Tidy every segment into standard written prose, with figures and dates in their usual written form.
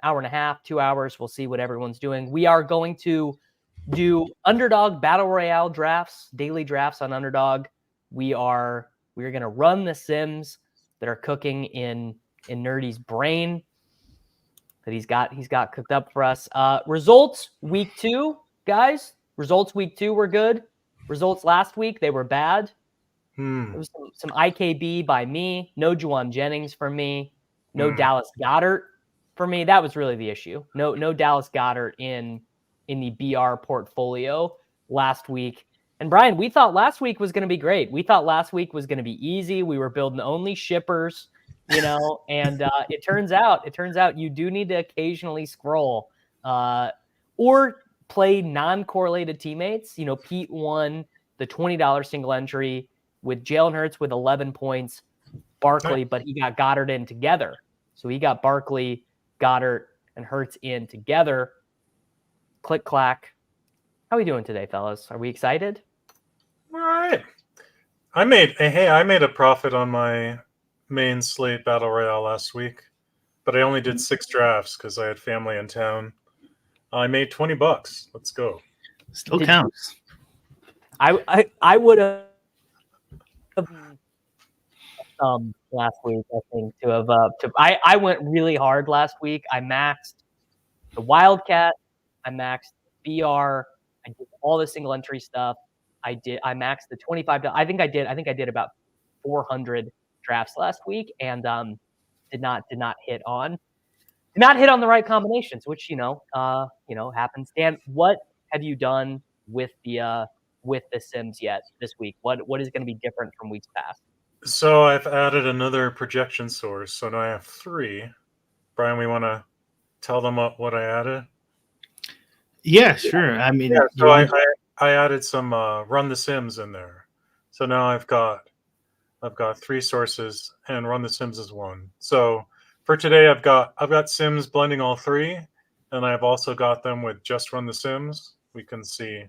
hour and a half, 2 hours. We'll see what everyone's doing. We are going to do UnderDog Battle Royale drafts, daily drafts on UnderDog. We are going to run the Sims that are cooking in Nerdy's brain that he's got cooked up for us. Results week 2, guys. Results week 2 were good. Results last week, they were bad. There was some IKB by me. No Juwan Jennings for me. No Dallas Goedert for me. That was really the issue. No Dallas Goedert in the BR portfolio last week. And Brian, we thought last week was going to be great. We thought last week was going to be easy. We were building only shippers, and it turns out you do need to occasionally scroll or play non-correlated teammates. Pete won the $20 single entry with Jalen Hurts with 11 points, Barkley, but he got Goddard in together. So he got Barkley, Goddard, and Hurts in together. Click, clack. How are we doing today, fellas? Are we excited? All right. I made a profit on my main slate battle royale last week, but I only did 6 drafts because I had family in town. I made $20. Let's go. Still counts. I would have last week, I think, to have I went really hard last week. I maxed the Wildcat, I maxed BR, I did all the single entry stuff. I maxed the $25. I think I did about 400 drafts last week, and did not hit on the right combinations, which happens. Dan, what have you done with the Sims yet this week? What is going to be different from weeks past? So I've added another projection source. So now I have 3. Brian, we want to tell them what I added? Yeah, sure. I mean, so I added some Run the Sims in there. So now I've got 3 sources, and Run the Sims is one. So for today, I've got Sims blending all 3, and I've also got them with just Run the Sims. We can see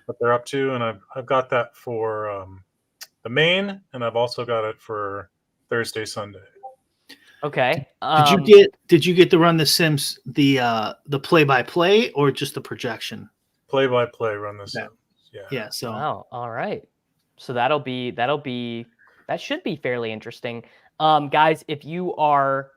what they're up to, and I've got that for the main, and I've also got it for Thursday, Sunday. Okay. Did you get to Run the Sims the play-by-play or just the projection? Play-by-play Run the Sims. Yeah. So all right. So that should be fairly interesting. Guys, if you are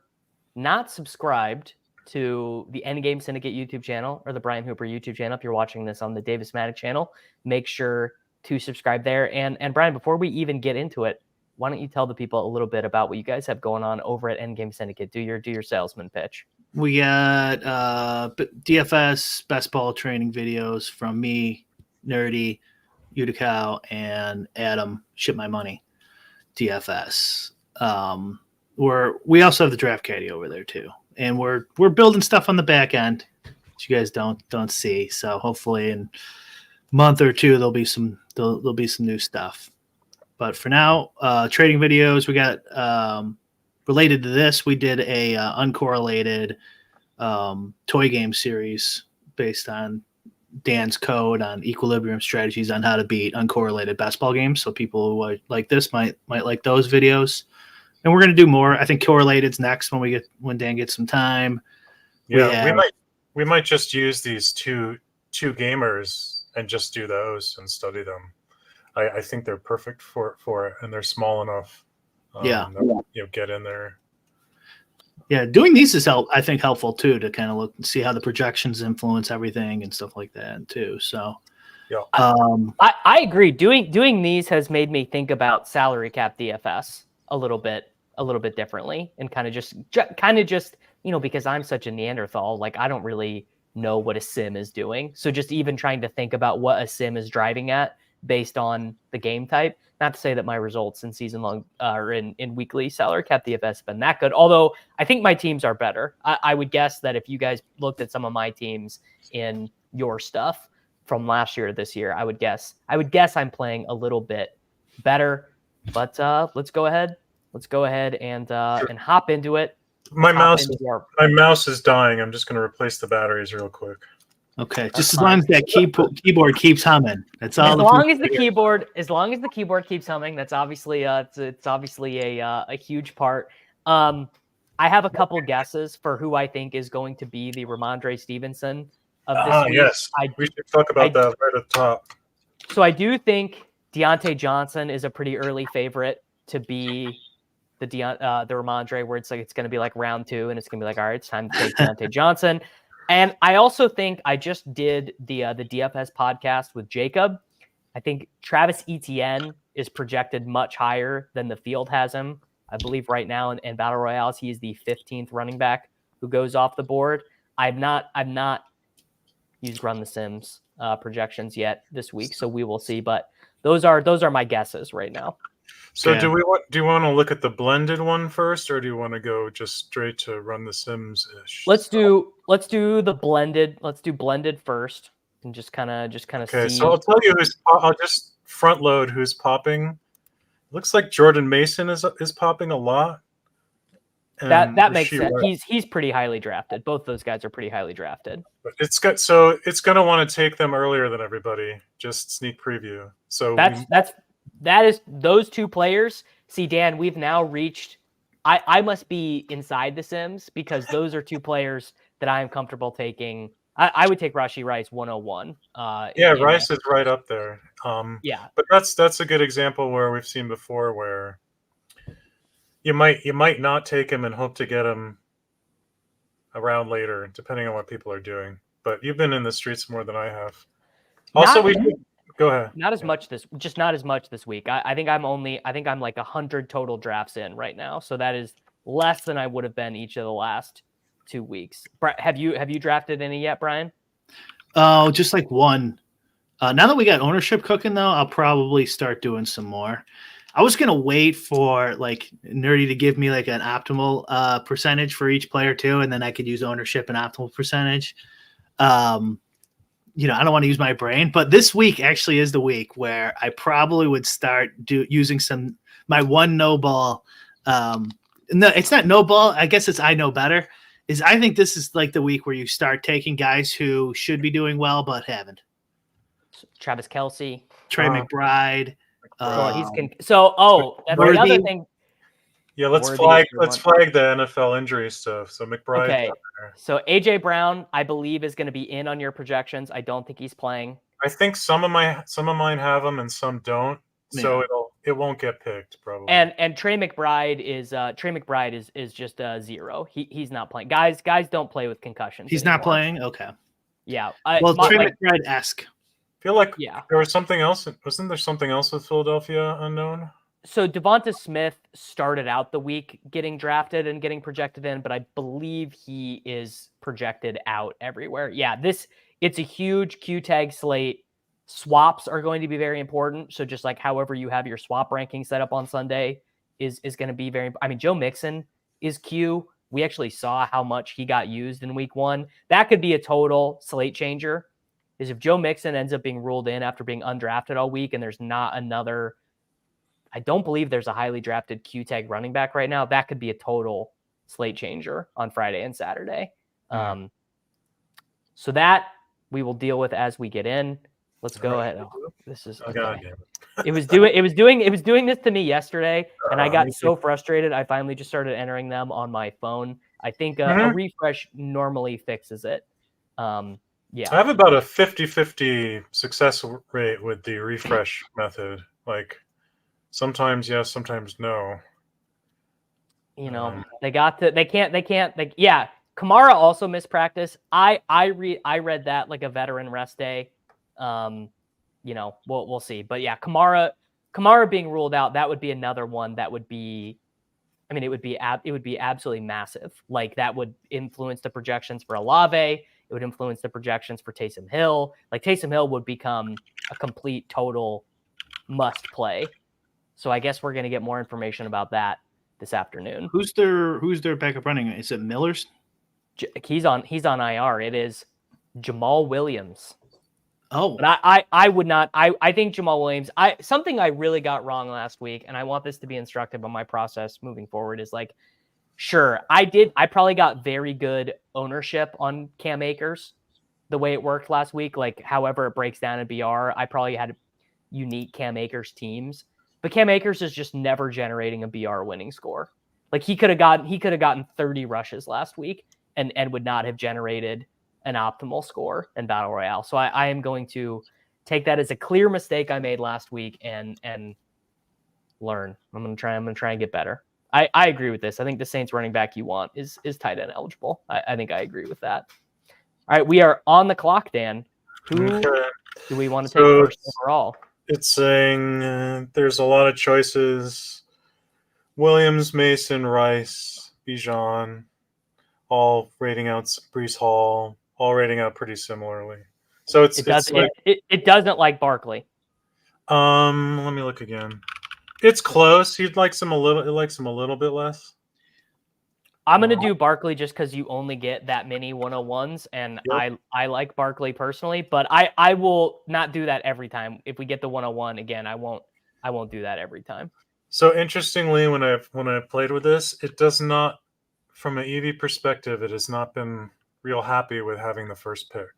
not subscribed to the EndGame Syndicate YouTube channel or the Brian Hooper YouTube channel, if you're watching this on the Davis Mattek channel, make sure to subscribe there. And Brian, before we even get into it, why don't you tell the people a little bit about what you guys have going on over at EndGame Syndicate? Do your salesman pitch. We got DFS best ball training videos from me, Nerdy, Utica, and Adam. Ship My Money, DFS. We also have the draft caddy over there too, and we're building stuff on the back end that you guys don't see. So hopefully in a month or two there'll be some new stuff. But for now, trading videos, we got related to this. We did a uncorrelated toy game series based on Dan's code on equilibrium strategies on how to beat uncorrelated basketball games. So people who like this might like those videos. And we're going to do more. I think correlated's next when Dan gets some time. Yeah, we might just use these two gamers and just do those and study them. I think they're perfect for it, and they're small enough. Get in there. Yeah, doing these is I think helpful too, to kind of look and see how the projections influence everything and stuff like that too. So yeah, I agree. Doing these has made me think about salary cap DFS a little bit differently, and kind of just because I'm such a Neanderthal, like I don't really know what a sim is doing. So just even trying to think about what a sim is driving at based on the game type. Not to say that my results in season long or in weekly salary cap DFS have been that good. Although I think my teams are better. I would guess that if you guys looked at some of my teams in your stuff from last year to this year, I would guess I'm playing a little bit better. But let's go ahead and hop into it. My mouse is dying. I'm just going to replace the batteries real quick. Okay, just as long as that keyboard keeps humming. That's all. As long as the keyboard keeps humming, that's obviously it's obviously a huge part. I have a couple guesses for who I think is going to be the Ramondre Stevenson of this week. Yes. We should talk about that right at the top. So I do think Deontay Johnson is a pretty early favorite to be the Ramondre, where it's like it's going to be like round 2, and it's going to be like, all right, it's time to take Deontay Johnson. And I also think I just did the DFS podcast with Jakob. I think Travis Etienne is projected much higher than the field has him. I believe right now in Battle Royales, he is the 15th running back who goes off the board. I've not used Run the Sims projections yet this week, so we will see. But those are my guesses right now. So do you want to look at the blended one first, or do you want to go just straight to Run the Sims ish? Let's do the blended. Let's do blended first, and just kind of Okay, see. so I'll tell you I'll just front load who's popping. Looks like Jordan Mason is popping a lot. That makes sense. He's pretty highly drafted. Both those guys are pretty highly drafted. But it's going to want to take them earlier than everybody. Just sneak preview. So that is those two players. See, Dan, we've now reached. I must be inside the Sims because those are two players that I am comfortable taking. I would take Rashee Rice 101. Rice is right up there. But that's a good example where we've seen before where you might not take him and hope to get him around later, depending on what people are doing. But you've been in the streets more than I have. Also, go ahead. Not as much this week. I think I'm like 100 total drafts in right now. So that is less than I would have been each of the last 2 weeks. Have you drafted any yet, Brian? Oh, just like one. Now that we got ownership cooking, though, I'll probably start doing some more. I was gonna wait for like Nerdy to give me like an optimal percentage for each player too, and then I could use ownership and optimal percentage. I don't want to use my brain, but this week actually is the week where I probably would start using my one no ball. No, it's not no ball. I guess it's I know better. I think this is like the week where you start taking guys who should be doing well but haven't. Travis Kelce, Trey McBride. That's the other thing. Yeah, let's flag the NFL injury stuff. So McBride. Okay. So AJ Brown, I believe, is going to be in on your projections. I don't think he's playing. I think some of mine have him and some don't. Yeah. So it won't get picked probably. And Trey McBride is just a 0. He's not playing. Guys don't play with concussions. He's anymore. Not playing. Okay. Yeah. Trey McBride-esque. I feel like there was something else. Wasn't there something else with Philadelphia unknown? So Devonta Smith started out the week getting drafted and getting projected in, but I believe he is projected out everywhere. Yeah, it's a huge Q tag slate. Swaps are going to be very important. So just like however you have your swap ranking set up on Sunday is going to be very. I mean, Joe Mixon is Q. We actually saw how much he got used in week 1. That could be a total slate changer. Is if Joe Mixon ends up being ruled in after being undrafted all week and there's not another, I don't believe there's a highly drafted Q tag running back right now. That could be a total slate changer on Friday and Saturday. So that we will deal with as we get in. Let's go ahead. Oh, this is okay. It was doing this to me yesterday, and I got so frustrated. I finally just started entering them on my phone. I think a refresh normally fixes it. Yeah, I have about a 50-50 success rate with the refresh method. Like sometimes yes, sometimes no. They can't. Kamara also missed practice. I read that like a veteran rest day. We'll see. But yeah, Kamara being ruled out, that would be another one that would be. I mean, it would be absolutely massive. Like that would influence the projections for Olave. It would influence the projections for Taysom Hill. Like Taysom Hill would become a complete total must play. So I guess we're going to get more information about that this afternoon. Who's their backup running? Is it Miller's? He's on IR. It is Jamal Williams. Oh, but I would not. I think Jamal Williams. Something I really got wrong last week, and I want this to be instructive on my process moving forward. Is like, sure, I probably got very good ownership on Cam Akers, the way it worked last week. Like, however it breaks down in BR, I probably had unique Cam Akers teams, but Cam Akers is just never generating a BR winning score. Like he could have gotten 30 rushes last week and would not have generated an optimal score in Battle Royale. So I am going to take that as a clear mistake I made last week and learn. I'm gonna try and get better. I agree with this. I think the Saints running back you want is tight end eligible. I think I agree with that. All right, we are on the clock, Dan. Who do we want to take first overall? It's saying there's a lot of choices. Williams, Mason, Rice, Bijan, all rating out Brees Hall, all rating out pretty similarly. So it doesn't like Barkley. Let me look again. It's close. It likes him a little bit less. I'm going to do Barkley just because you only get that many 101s, and yep. I like Barkley personally, but I will not do that every time. If we get the 101 again, I won't do that every time. So interestingly, when I've played with this, it does not, from an EV perspective, it has not been real happy with having the first pick.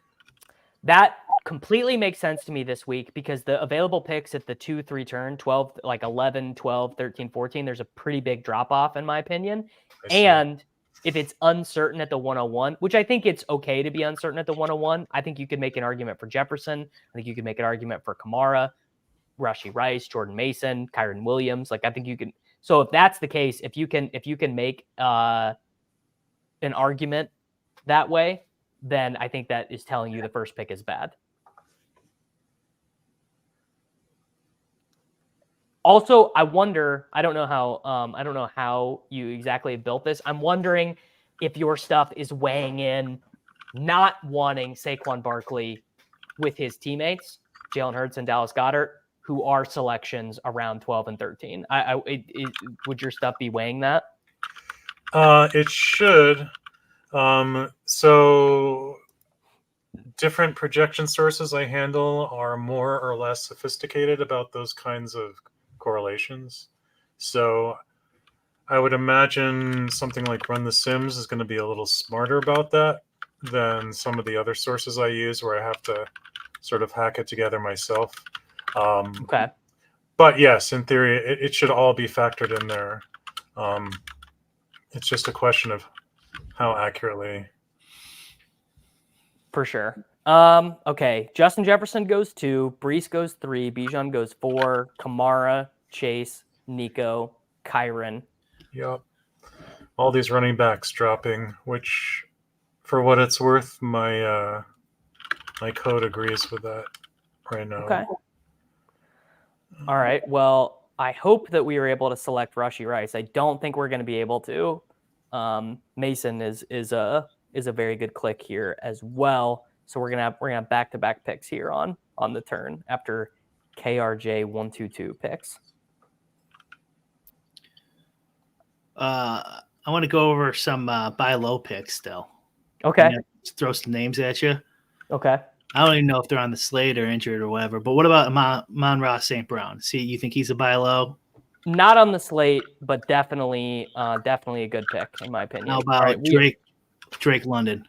That completely makes sense to me this week because the available picks at the 2-3 turn, 12, like 11, 12, 13, 14, there's a pretty big drop off in my opinion. And if it's uncertain at the 101, which I think it's okay to be uncertain at the 101, I think you could make an argument for Jefferson. I think you could make an argument for Kamara, Rashee Rice, Jordan Mason, Kyren Williams. Like I think you can. So if that's the case, if you can make an argument that way, then I think that is telling you the first pick is bad. Also, I wonder, I don't know how you exactly built this. I'm wondering if your stuff is weighing in not wanting Saquon Barkley with his teammates, Jalen Hurts and Dallas Goedert, who are selections around 12 and 13. Would your stuff be weighing that? It should. So different projection sources I handle are more or less sophisticated about those kinds of correlations. So I would imagine something like Run the Sims is going to be a little smarter about that than some of the other sources I use where I have to sort of hack it together myself. Okay. But yes, in theory, it should all be factored in there. It's just a question of how accurately. For sure. Okay. Justin Jefferson goes 2, Brees goes 3, Bijan goes 4, Kamara, Chase, Nico, Kyren. Yep. All these running backs dropping, which for what it's worth, my code agrees with that right now. Okay. All right. Well, I hope that we were able to select Rashee Rice. I don't think we're going to be able to. Mason is a very good click here as well. So we're gonna have back-to-back picks here on the turn after KRJ 122 picks. I want to go over some buy low picks still. Okay. Throw some names at you. Okay. I don't even know if they're on the slate or injured or whatever. But what about Amon-Ra St. Brown? See, you think he's a buy low? Not on the slate, but definitely a good pick in my opinion. How about Drake London?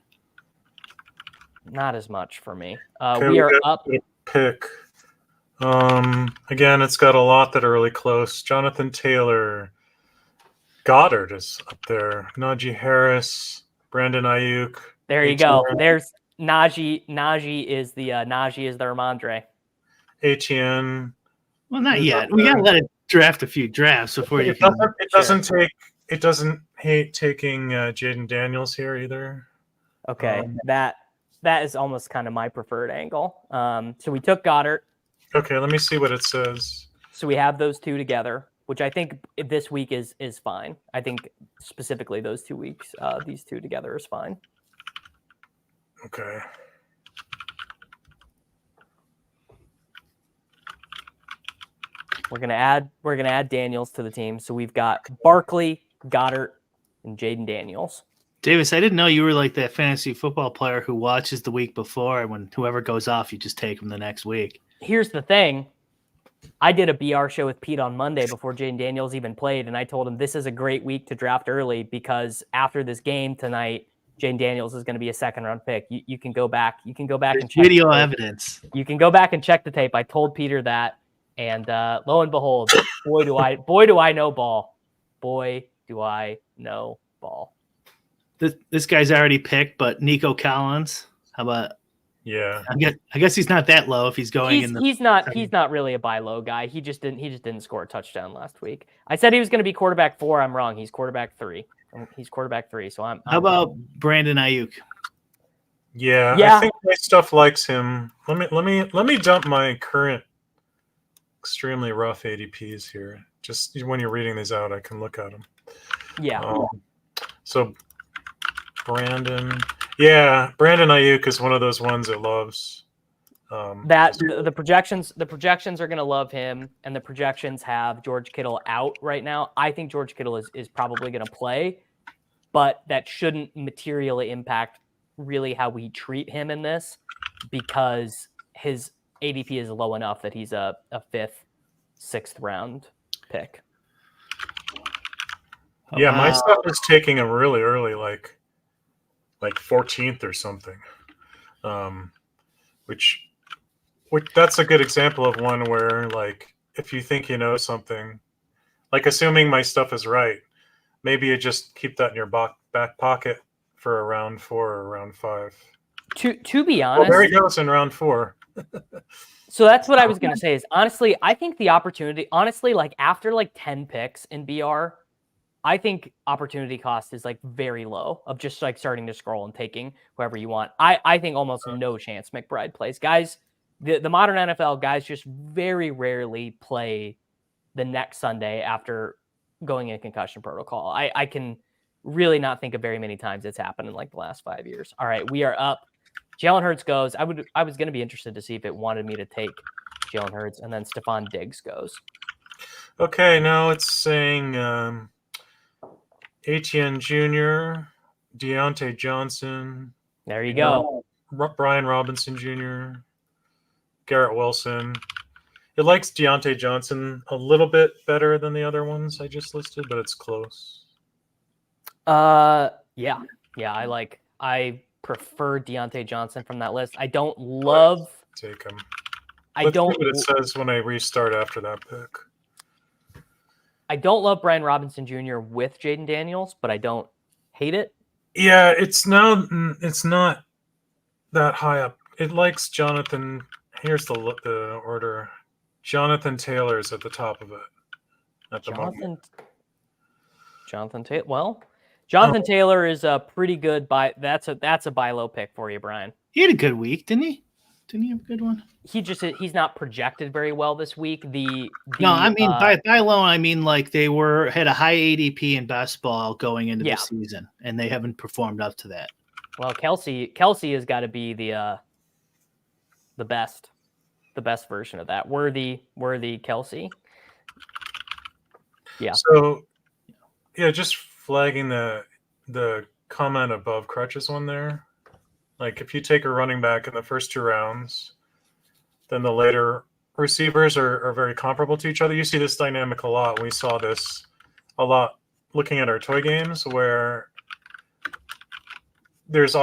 Not as much for me. Okay, we are up. Pick. Again, it's got a lot that are really close. Jonathan Taylor, Goddard is up there. Najee Harris, Brandon Ayuk. There you go. There's Najee. Najee is the Ramondre. ATN. Well, not yet. We gotta let it draft a few drafts before you. It doesn't hate taking Jaden Daniels here either. Okay, that is almost kind of my preferred angle. So we took Goddard. Okay, let me see what it says. So we have those two together, which I think this week is fine. I think specifically those 2 weeks, these two together is fine. Okay. We're gonna add Daniels to the team. So we've got Barkley, Goddard, and Jaden Daniels. Davis, I didn't know you were like that fantasy football player who watches the week before, and when whoever goes off, you just take them the next week. Here's the thing. I did a BR show with Pete on Monday before Jaden Daniels even played, and I told him this is a great week to draft early because after this game tonight, Jaden Daniels is going to be a second-round pick. You can go back. You can go back and check video evidence. You can go back and check the tape. I told Peter that, and lo and behold, boy do I know ball. Boy do I know ball? This guy's already picked, but Nico Collins. How about? Yeah. I guess he's not that low if he's going in the. He's not really a buy low guy. He just didn't score a touchdown last week. I said he was going to be quarterback 4. I'm wrong. He's quarterback 3. He's quarterback 3. So I'm How about Brandon Ayuk? Yeah, Yeah. I think my stuff likes him. Let me dump my current extremely rough ADPs here. Just when you're reading these out, I can look at them. Yeah. So Brandon Ayuk is one of those ones that loves. The projections are going to love him, and the projections have George Kittle out right now. I think George Kittle is probably going to play, but that shouldn't materially impact really how we treat him in this, because his ADP is low enough that he's a 5th, 6th round pick. Yeah, my stuff is taking him really early, like 14th or something. Which that's a good example of one where, like, if you think you know something, like assuming my stuff is right, maybe you just keep that in your back pocket for a round 4 or round 5. To be honest, there he goes in round 4. So that's what I was going to say is, honestly, I think the opportunity, like after like 10 picks in BR, I think opportunity cost is like very low of just like starting to scroll and taking whoever you want. I think almost no chance McBride plays. Guys, the modern NFL guys just very rarely play the next Sunday after going in concussion protocol. I can really not think of very many times it's happened in like the last 5 years. All right, we are up. Jalen Hurts goes. I was going to be interested to see if it wanted me to take Jalen Hurts, and then Stephon Diggs goes. Okay, now it's saying Etienne Jr., Deontay Johnson. There you go. Brian Robinson Jr., Garrett Wilson. It likes Deontay Johnson a little bit better than the other ones I just listed, but it's close. Yeah. I prefer Deontay Johnson from that list. I don't love. Take him. Let's see what it says when I restart after that pick. I don't love Brian Robinson Jr. with Jaden Daniels, but I don't hate it. Yeah, it's not that high up. It likes Jonathan. Here's the order. Jonathan Taylor's at the top of it at the moment. Jonathan Taylor. Well, Jonathan Taylor is a pretty good buy. That's a buy low pick for you, Brian. He had a good week, didn't he? Didn't he have a good one? He's not projected very well this week. No, I mean by low, I mean like they had a high ADP in best ball going into the season, and they haven't performed up to that. Well, Kelsey has got to be the best version of that. Worthy Kelsey. Yeah. So, yeah, just flagging the comment above Crutch's one there. Like, if you take a running back in the first 2 rounds, then the later receivers are very comparable to each other. You see this dynamic a lot. We saw this a lot looking at our toy games, where there's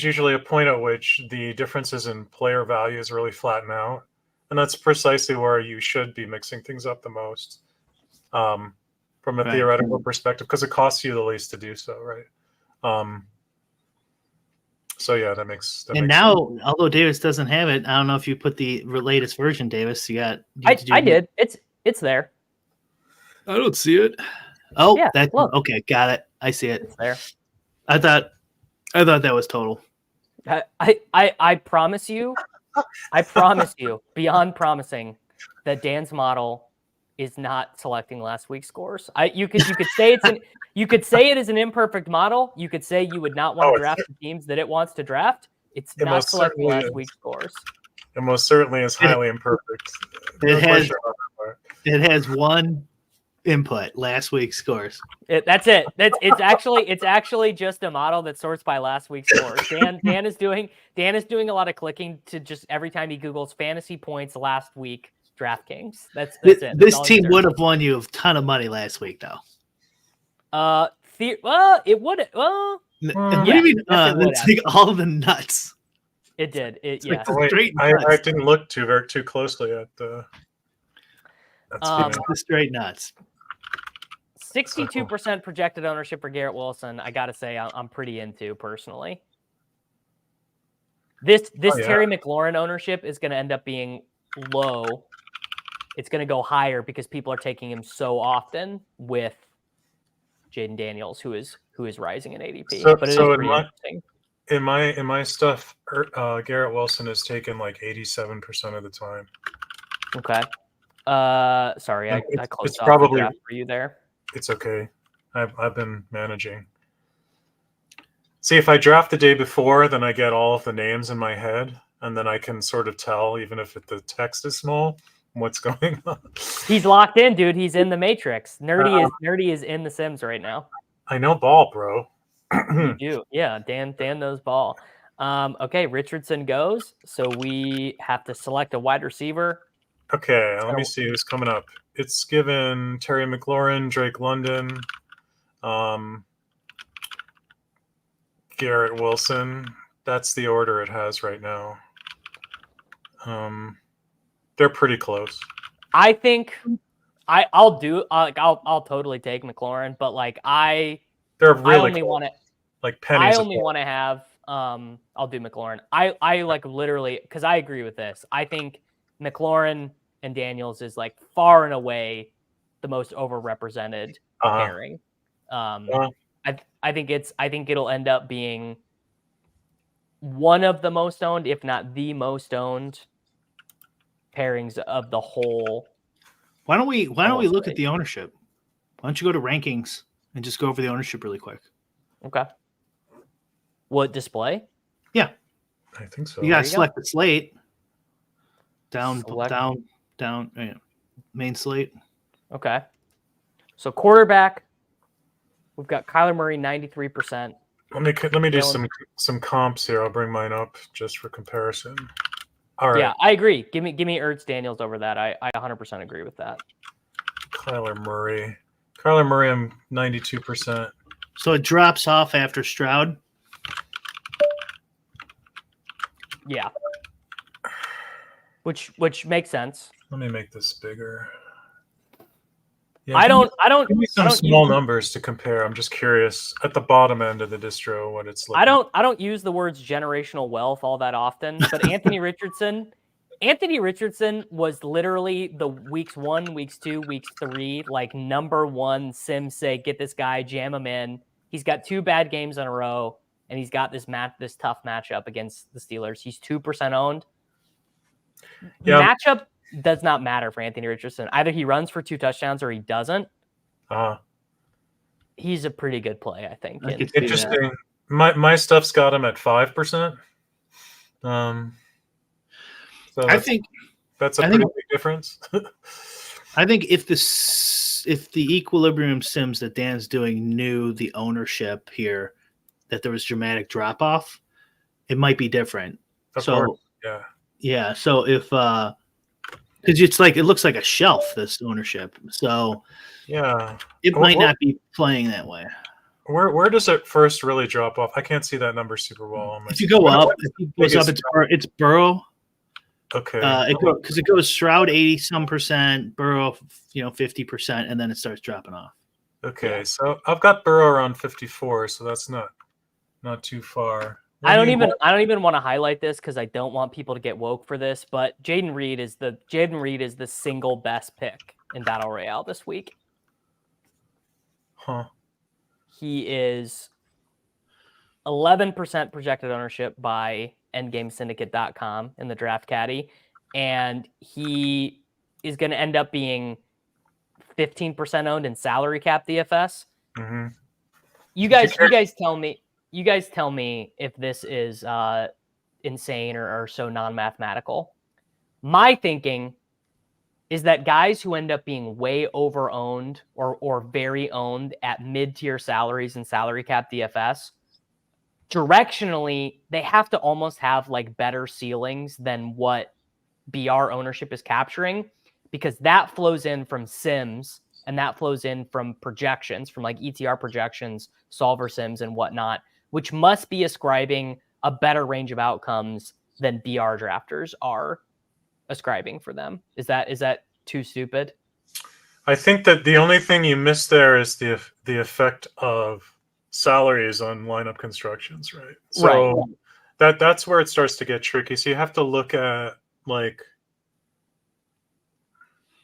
usually a point at which the differences in player values really flatten out. And that's precisely where you should be mixing things up the most from a theoretical perspective, because it costs you the least to do so, right? So yeah, that makes sense. Although Davis doesn't have it, I don't know if you put the latest version, Davis. I did. It's there. I don't see it. Oh, yeah, okay. Got it. I see it. It's there. I thought that was total. I promise you, beyond promising, that Dan's model is not selecting last week's scores. You could say it is an imperfect model. You could say you would not want to draft the teams that it wants to draft. It's not selecting last week's scores. It most certainly is highly imperfect. It has one input: last week's scores. That's it. It's actually just a model that sorts by last week's scores. Dan is doing a lot of clicking to just every time he Googles fantasy points last week. DraftKings. That's it. This team would have won you a ton of money last week, though. It would. What do you mean? It's like all the nuts. It did. I didn't look too closely at the. The straight nuts. 62% projected ownership for Garrett Wilson. I got to say, I'm pretty into personally. This Terry McLaurin ownership is going to end up being low. It's going to go higher because people are taking him so often with Jaden Daniels, who is rising in ADP. But it is pretty interesting. In my stuff, Garrett Wilson is taken like 87% of the time. Okay. Sorry, I closed it's off probably, the draft for you there. It's okay. I've been managing. See, if I draft the day before, then I get all of the names in my head, and then I can sort of tell, even if the text is small, what's going on. He's locked in, dude. He's in the Matrix. Nerdy is in the Sims right now. I know ball, bro. You do, yeah. Dan knows ball. Okay, Richardson goes. So we have to select a wide receiver. Okay, let me see who's coming up. It's given Terry McLaurin, Drake London, Garrett Wilson. That's the order it has right now. They're pretty close. I think I'll totally take McLaurin, but like they're really I only want to like pennies. I only want to have I'll do McLaurin. I like literally because I agree with this. I think McLaurin and Daniels is like far and away the most overrepresented pairing. I think it'll end up being one of the most owned, if not the most owned pairings of the whole. Why don't we look at the ownership? Why don't you go to rankings and just go over the ownership really quick? Okay. What display? Yeah. I think so. You gotta select the slate. Down, yeah. Main slate. Okay. So quarterback, we've got Kyler Murray, 93%. Let me do some comps here. I'll bring mine up just for comparison. All right. Yeah, I agree. Give me Ertz Daniels over that. I 100% agree with that. Kyler Murray, I'm 92%. So it drops off after Stroud. Yeah. Which makes sense. Let me make this bigger. Yeah, I don't give me some small numbers to compare. I'm just curious at the bottom end of the distro what it's like. I don't use the words generational wealth all that often, but Anthony Richardson was literally the weeks 1, weeks 2, weeks 3, like #1 Sims say, get this guy, jam him in. He's got 2 bad games in a row, and he's got this tough matchup against the Steelers. He's 2% owned. Yeah. Matchup does not matter for Anthony Richardson. Either he runs for 2 touchdowns or he doesn't. He's a pretty good play, I think. Interesting. My stuff's got him at 5%. So I think that's a pretty big difference. I think if the Equilibrium Sims that Dan's doing knew the ownership here, that there was dramatic drop off, it might be different. Of course. Yeah. Yeah. So if because it's like it looks like a shelf, this ownership. So yeah, it might not be playing that way. Where does it first really drop off? I can't see that number super well. If you go up, it's Burrow. Okay. Because it goes Stroud 80-some%, Burrow 50%, and then it starts dropping off. Okay, so I've got Burrow around 54, so that's not too far. I don't even want to highlight this because I don't want people to get woke for this, but Jaden Reid is the single best pick in Battle Royale this week. Huh. He is 11% projected ownership by EndGameSyndicate.com in the draft caddy, and he is going to end up being 15% owned in salary cap DFS. Mm-hmm. You guys tell me if this is insane or so non-mathematical. My thinking is that guys who end up being way over-owned or very owned at mid-tier salaries and salary cap DFS, directionally, they have to almost have like better ceilings than what BR ownership is capturing, because that flows in from Sims and that flows in from projections, from like ETR projections, solver Sims and whatnot, which must be ascribing a better range of outcomes than BR drafters are ascribing for them. Is that too stupid? I think that the only thing you missed there is the effect of salaries on lineup constructions, right? So that's where it starts to get tricky. So you have to look at like,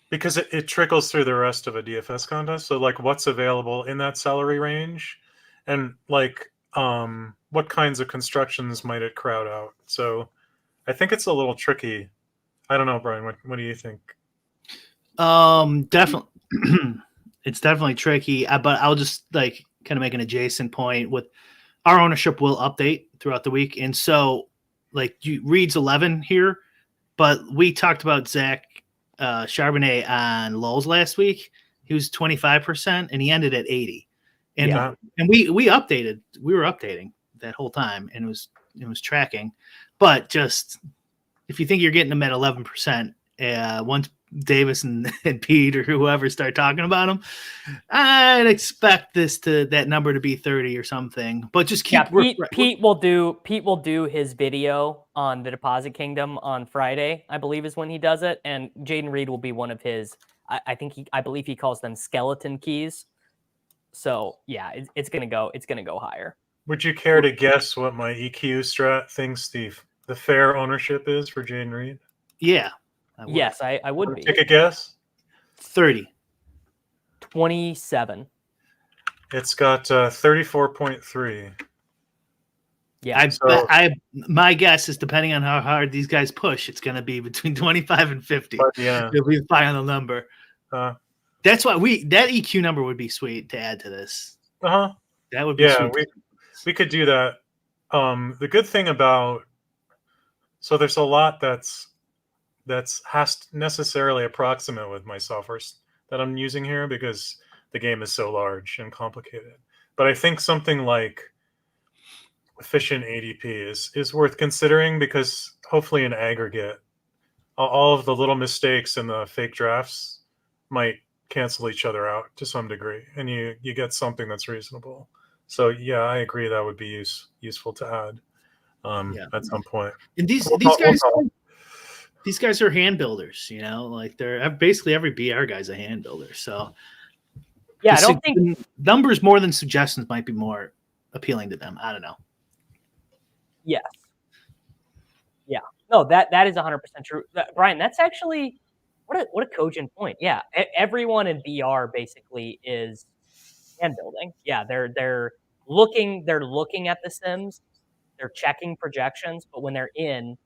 because it trickles through the rest of a DFS contest. So like what's available in that salary range, and like what kinds of constructions might it crowd out. So I think it's a little tricky. I don't know, Brian. What do you think? Definitely, it's definitely tricky. But I'll just like kind of make an adjacent point with our ownership will update throughout the week, and so like Reid's 11 here, but we talked about Zach Charbonnet on Lulz last week. He was 25%, and he ended at 80. And and we updated. We were updating that whole time, and it was tracking. But just if you think you're getting them at 11%, once Davis and Pete or whoever start talking about him, I'd expect that number to be 30 or something. But just keep. Pete will do his video on the Deposit Kingdom on Friday, I believe is when he does it, and Jaden Reid will be one of his. I believe he calls them skeleton keys. So yeah, it's gonna go higher. Would you care to guess what my EQ strat thinks the fair ownership is for Jaden Reid? Yeah. Yes, I would be. Take a guess. 30. 27. It's got 34.3. Yeah. My guess is depending on how hard these guys push, it's going to be between 25 and 50. But yeah, it'll be the final number. That's why that EQ number would be sweet to add to this. That would be sweet. We could do that. The good thing about there's a lot that's has to necessarily approximate with my software that I'm using here because the game is so large and complicated. But I think something like efficient ADP is worth considering because hopefully in aggregate, all of the little mistakes in the fake drafts might cancel each other out to some degree, and you get something that's reasonable. So yeah, I agree that would be useful to add at some point. And these guys are hand builders, like they're basically every BR guy's a hand builder. So yeah, I don't think numbers more than suggestions might be more appealing to them. I don't know. Yes. Yeah. No, that is 100% true. Brian, that's actually what a cogent point. Yeah. Everyone in BR basically is hand building. Yeah. They're looking at the Sims, they're checking projections, but when they're in,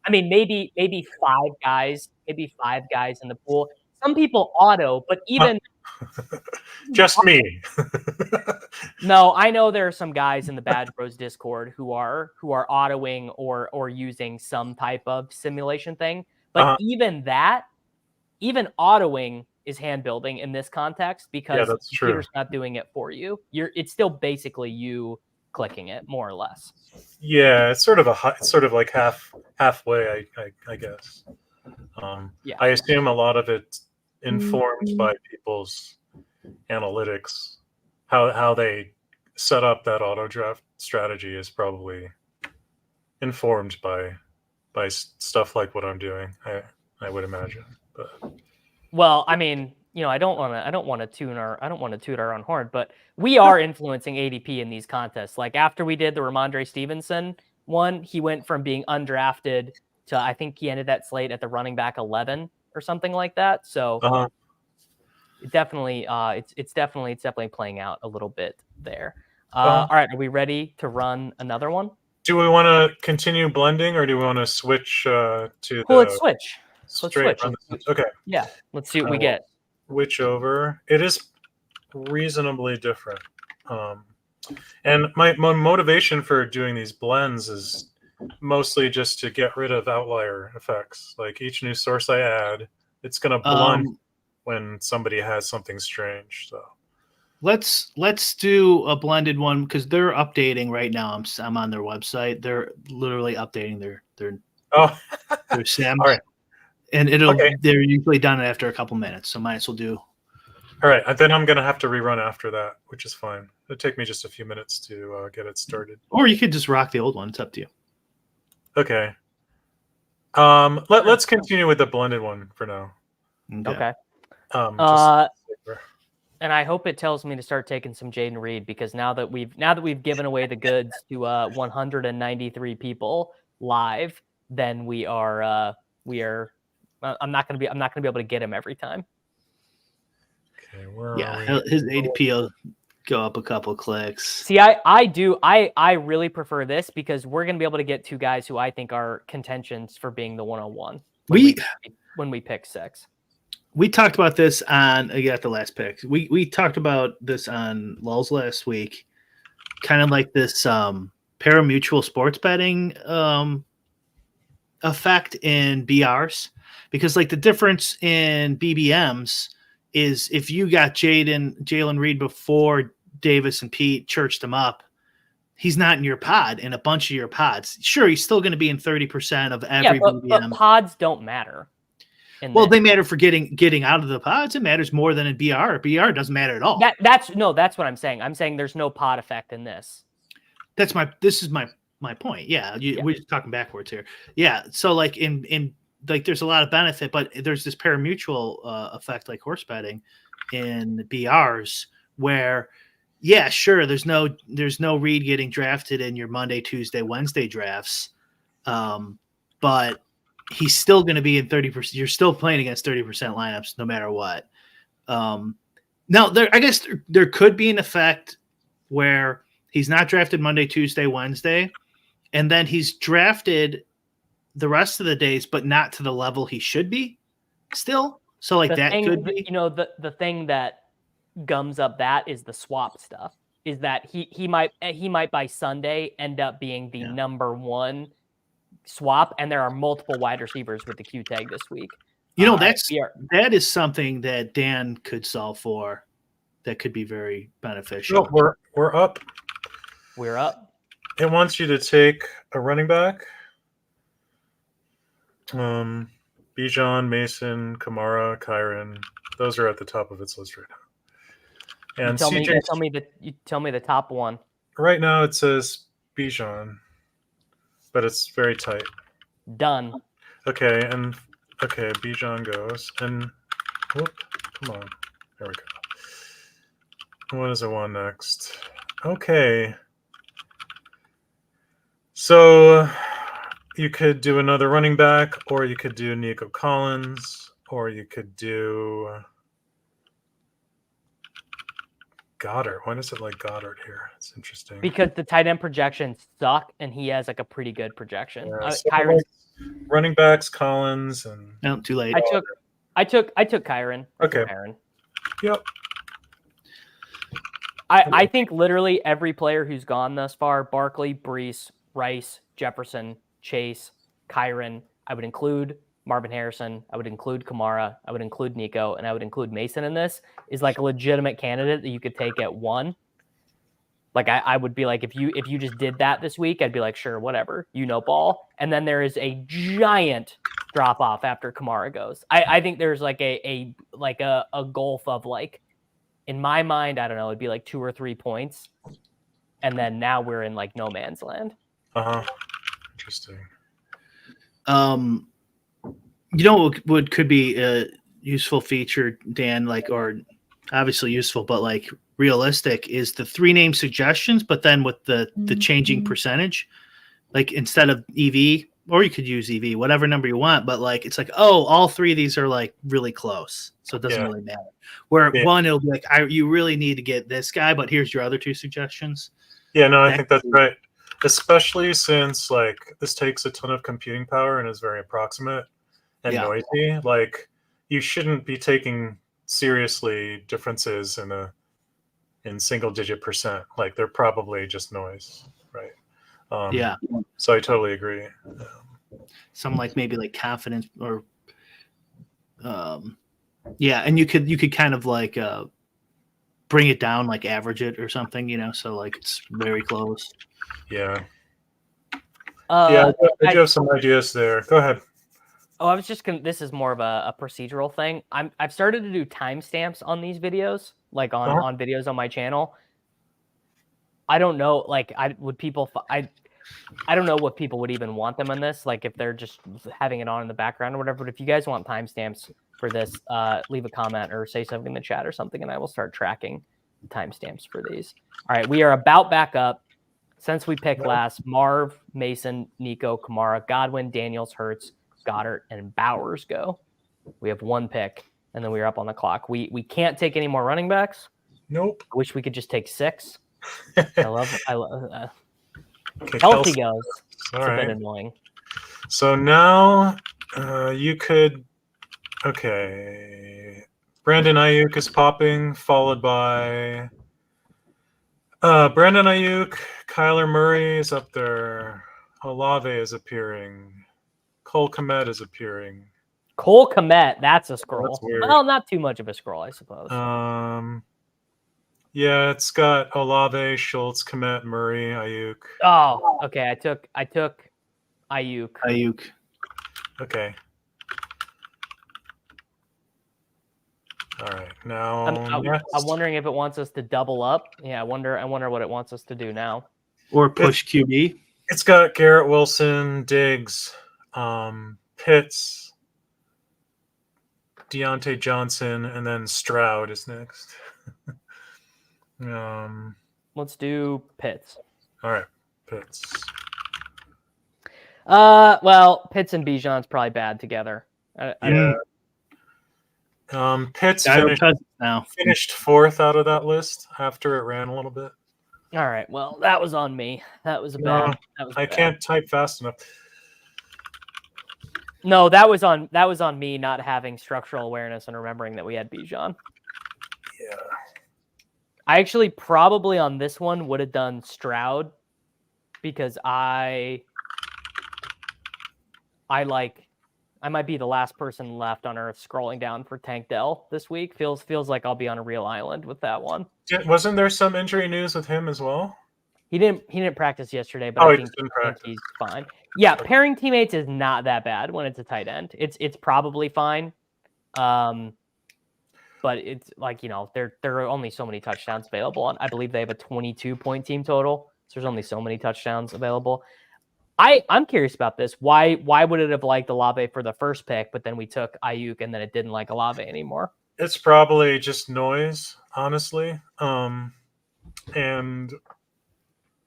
I mean, maybe five guys in the pool. Some people auto, but even just me. No, I know there are some guys in the Badge Bros Discord who are autoing or using some type of simulation thing. But even autoing is hand building in this context because the computer's not doing it for you. It's still basically you clicking it more or less. Yeah, it's sort of like halfway, I guess. I assume a lot of it informed by people's analytics. How they set up that auto draft strategy is probably informed by stuff like what I'm doing. I would imagine. But well, I mean, I don't want to toot our own horn, but we are influencing ADP in these contests. Like after we did the Ramondre Stevenson one, he went from being undrafted to I think he ended that slate at the running back 11 or something like that. So it definitely it's definitely playing out a little bit there. All right, are we ready to run another one? Do we want to continue blending or do we want to switch to let's switch. Okay. Yeah, let's see what we get. Switch over. It is reasonably different. And my motivation for doing these blends is mostly just to get rid of outlier effects. Like each new source I add, it's going to blunt when somebody has something strange. So let's do a blended one because they're updating right now. I'm on their website. They're literally updating their SIMS. All right. And they're usually done after a couple minutes, so might as well do. All right, and then I'm gonna have to rerun after that, which is fine. It'll take me just a few minutes to get it started. Or you could just rock the old one. It's up to you. Okay. Let's continue with the blended one for now. Okay. And I hope it tells me to start taking some Jaden Reed, because now that we've given away the goods to 193 people live, then we are I'm not gonna be able to get him every time. Okay, where are Yeah, we? his ADP will go up a couple clicks. See, I really prefer this, because we're gonna be able to get two guys who I think are contentions for being the 101 when we pick 6. We talked about this on the last pick. We talked about this on Lulz last week, kind of like this pari-mutuel sports betting effect in BRs, because like the difference in BBMs is if you got Jalen Reed before Davis and Pete churched him up, he's not in your pod in a bunch of your pods. Sure, he's still going to be in 30% of every BBM. But pods don't matter. They matter for getting out of the pods. It matters more than in BR. BR doesn't matter at all. That's what I'm saying. I'm saying there's no pod effect in this. This is my point. Yeah, we're just talking backwards here. Yeah, so like in like there's a lot of benefit, but there's this pari-mutuel effect like horse betting in BRs where, yeah, sure, there's no Reed getting drafted in your Monday, Tuesday, Wednesday drafts, but he's still going to be in 30%. You're still playing against 30% lineups no matter what. Now, I guess there could be an effect where he's not drafted Monday, Tuesday, Wednesday, and then he's drafted the rest of the days, but not to the level he should be still. So like could be. The thing that gums up that is the swap stuff. Is that he might by Sunday end up being the number 1 swap, and there are multiple wide receivers with the Q tag this week. That is something that Dan could solve for. That could be very beneficial. No, we're up. We're up. It wants you to take a running back. Bijan, Mason, Kamara, Kyron. Those are at the top of its list right now. And you tell me the top one. Right now it says Bijan, but it's very tight. Done. Okay, Bijan goes, and come on, there we go. What does it want next? Okay, so you could do another running back, or you could do Nico Collins, or you could do Goddard. Why does it like Goddard here? It's interesting. Because the tight end projections suck, and he has like a pretty good projection. Yeah, running backs, Collins, and no, too late. I took Kyron. Okay. Kyron. Yep. I think literally every player who's gone thus far: Barkley, Brees, Rice, Jefferson, Chase, Kyron. I would include Marvin Harrison. I would include Kamara. I would include Nico, and I would include Mason in this. Is like a legitimate candidate that you could take at 1. Like I would be like, if you just did that this week, I'd be like, sure, whatever, ball. And then there is a giant drop off after Kamara goes. I think there's like a gulf of like, in my mind, I don't know, it'd be like 2 or 3 points. And then now we're in like no man's land. Interesting. What could be a useful feature, Dan, like, or obviously useful, but like realistic, is the 3-name suggestions, but then with the changing percentage, like instead of EV, or you could use EV, whatever number you want, but like it's like, oh, all 3 of these are like really close, so it doesn't really matter. Where one, it'll be like, you really need to get this guy, but here's your other 2 suggestions. Yeah, no, I think that's right. Especially since like this takes a ton of computing power and is very approximate and noisy. Like you shouldn't be taking seriously differences in single-digit percent. Like they're probably just noise, right? So I totally agree. Some like maybe like confidence or and you could kind of like bring it down, like average it or something, so like it's very close. Yeah. I do have some ideas there. Go ahead. Oh, I was just gonna. This is more of a procedural thing. I've started to do timestamps on these videos, like on videos on my channel. I don't know, like I don't know what people would even want them on this, like if they're just having it on in the background or whatever. But if you guys want timestamps for this, leave a comment or say something in the chat or something, and I will start tracking timestamps for these. All right, we are about back up. Since we picked last, Marv, Mason, Nico, Kamara, Godwin, Daniels, Hurts, Goddard, and Bowers go. We have one pick, and then we are up on the clock. We can't take any more running backs. Nope. I wish we could just take 6. I love Okay, Kelsey goes. It's All a right. bit annoying. So now you could. Okay. Brandon Ayuk is popping, followed by Brandon Ayuk. Kyler Murray is up there. Olave is appearing. Cole Kmet is appearing. Cole Kmet, that's a scroll. That's weird. Well, not too much of a scroll, I suppose. Yeah, it's got Olave, Schultz, Kmet, Murray, Ayuk. Oh, okay. I took Ayuk. Ayuk. Okay. All right. Now I'm wondering if it wants us to double up. Yeah, I wonder what it wants us to do now. Or push QB. It's got Garrett Wilson, Diggs, Pitts, Deontay Johnson, and then Stroud is next. Let's do Pitts. All right, Pitts. Well, Pitts and Bijan's probably bad together. Pitts finished 4th out of that list after it ran a little bit. All right. Well, that was on me. That was bad. I can't type fast enough. No, that was on me not having structural awareness and remembering that we had Bijan. Yeah. I actually probably on this one would have done Stroud because I might be the last person left on Earth scrolling down for Tank Dell this week. Feels like I'll be on a real island with that one. Wasn't there some injury news with him as well? He didn't practice yesterday, but I think he's fine. Yeah, pairing teammates is not that bad when it's a tight end. It's probably fine. But it's like, there are only so many touchdowns available. I believe they have a 22-point team total. So there's only so many touchdowns available. I'm curious about this. Why would it have liked Olave for the first pick, but then we took Ayuk and then it didn't like Olave anymore? It's probably just noise, honestly. And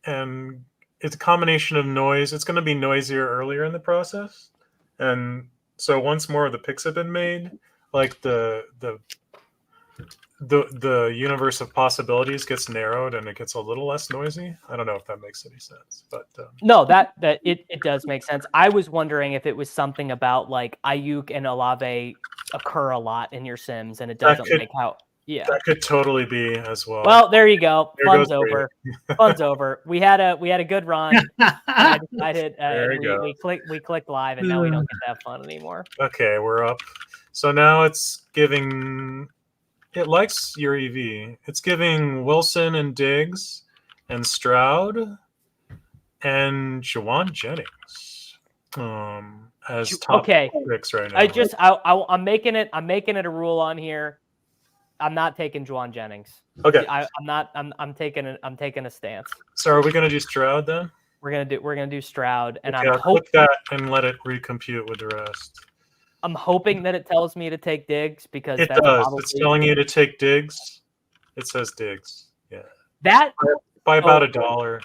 it's a combination of noise. It's going to be noisier earlier in the process. And so once more of the picks have been made, like the universe of possibilities gets narrowed and it gets a little less noisy. I don't know if that makes any sense, but no, that it does make sense. I was wondering if it was something about like Ayuk and Olave occur a lot in your Sims and it doesn't make how. Yeah, that could totally be as well. Well, there you go. Fun's over. Fun's over. We had a good run. I decided we clicked live, and now we don't get to have fun anymore. Okay, we're up. So now it's giving. It likes your EV. It's giving Wilson and Diggs and Stroud and Juwan Jennings as top picks right now. I'm making it a rule on here. I'm not taking Juwan Jennings. Okay. I'm taking a stance. So are we gonna do Stroud then? We're gonna do Stroud, and I'll click that and let it recompute with the rest. I'm hoping that it tells me to take Diggs because it does. It's telling you to take Diggs. It says Diggs. Yeah. That by about $1.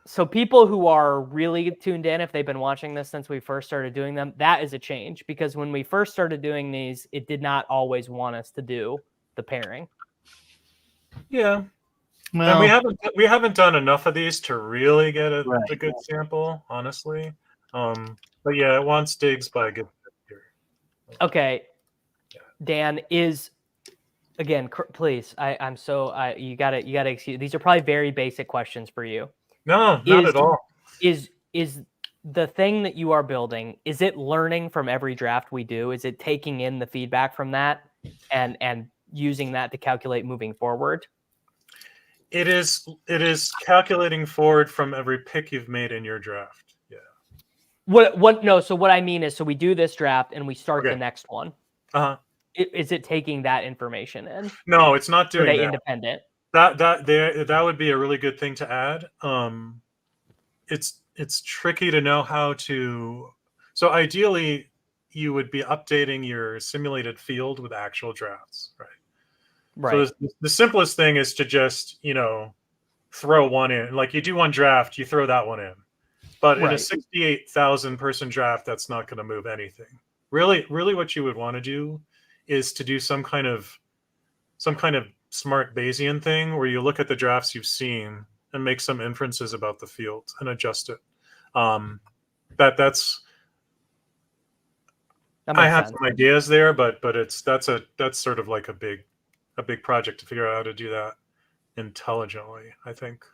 So people who are really tuned in, if they've been watching this since we first started doing them, that is a change because when we first started doing these, it did not always want us to do the pairing. Yeah. Well, and we haven't done enough of these to really get a good sample, honestly. But yeah, it wants Diggs by a good here. Okay. Yeah. Dan is again, please. I'm so you gotta excuse. These are probably very basic questions for you. No, not at all. Is the thing that you are building, is it learning from every draft we do? Is it taking in the feedback from that and using that to calculate moving forward? It is calculating forward from every pick you've made in your draft. Yeah. No, so what I mean is, so we do this draft and we start the next one. Uh-huh. Is it taking that information in? No, it's not doing that. Independent? That would be a really good thing to add. it's tricky to know how to. So ideally, you would be updating your simulated field with actual drafts, right? Right. So the simplest thing is to just, throw one in. Like you do one draft, you throw that one in. But in a Right. 68,000 person draft, that's not going to move anything. Really, what you would want to do is to do some kind of smart Bayesian thing where you look at the drafts you've seen and make some inferences about the field and adjust it. That's That I makes have sense. some ideas there, but that's sort of like a big project to figure out how to do that intelligently, I think.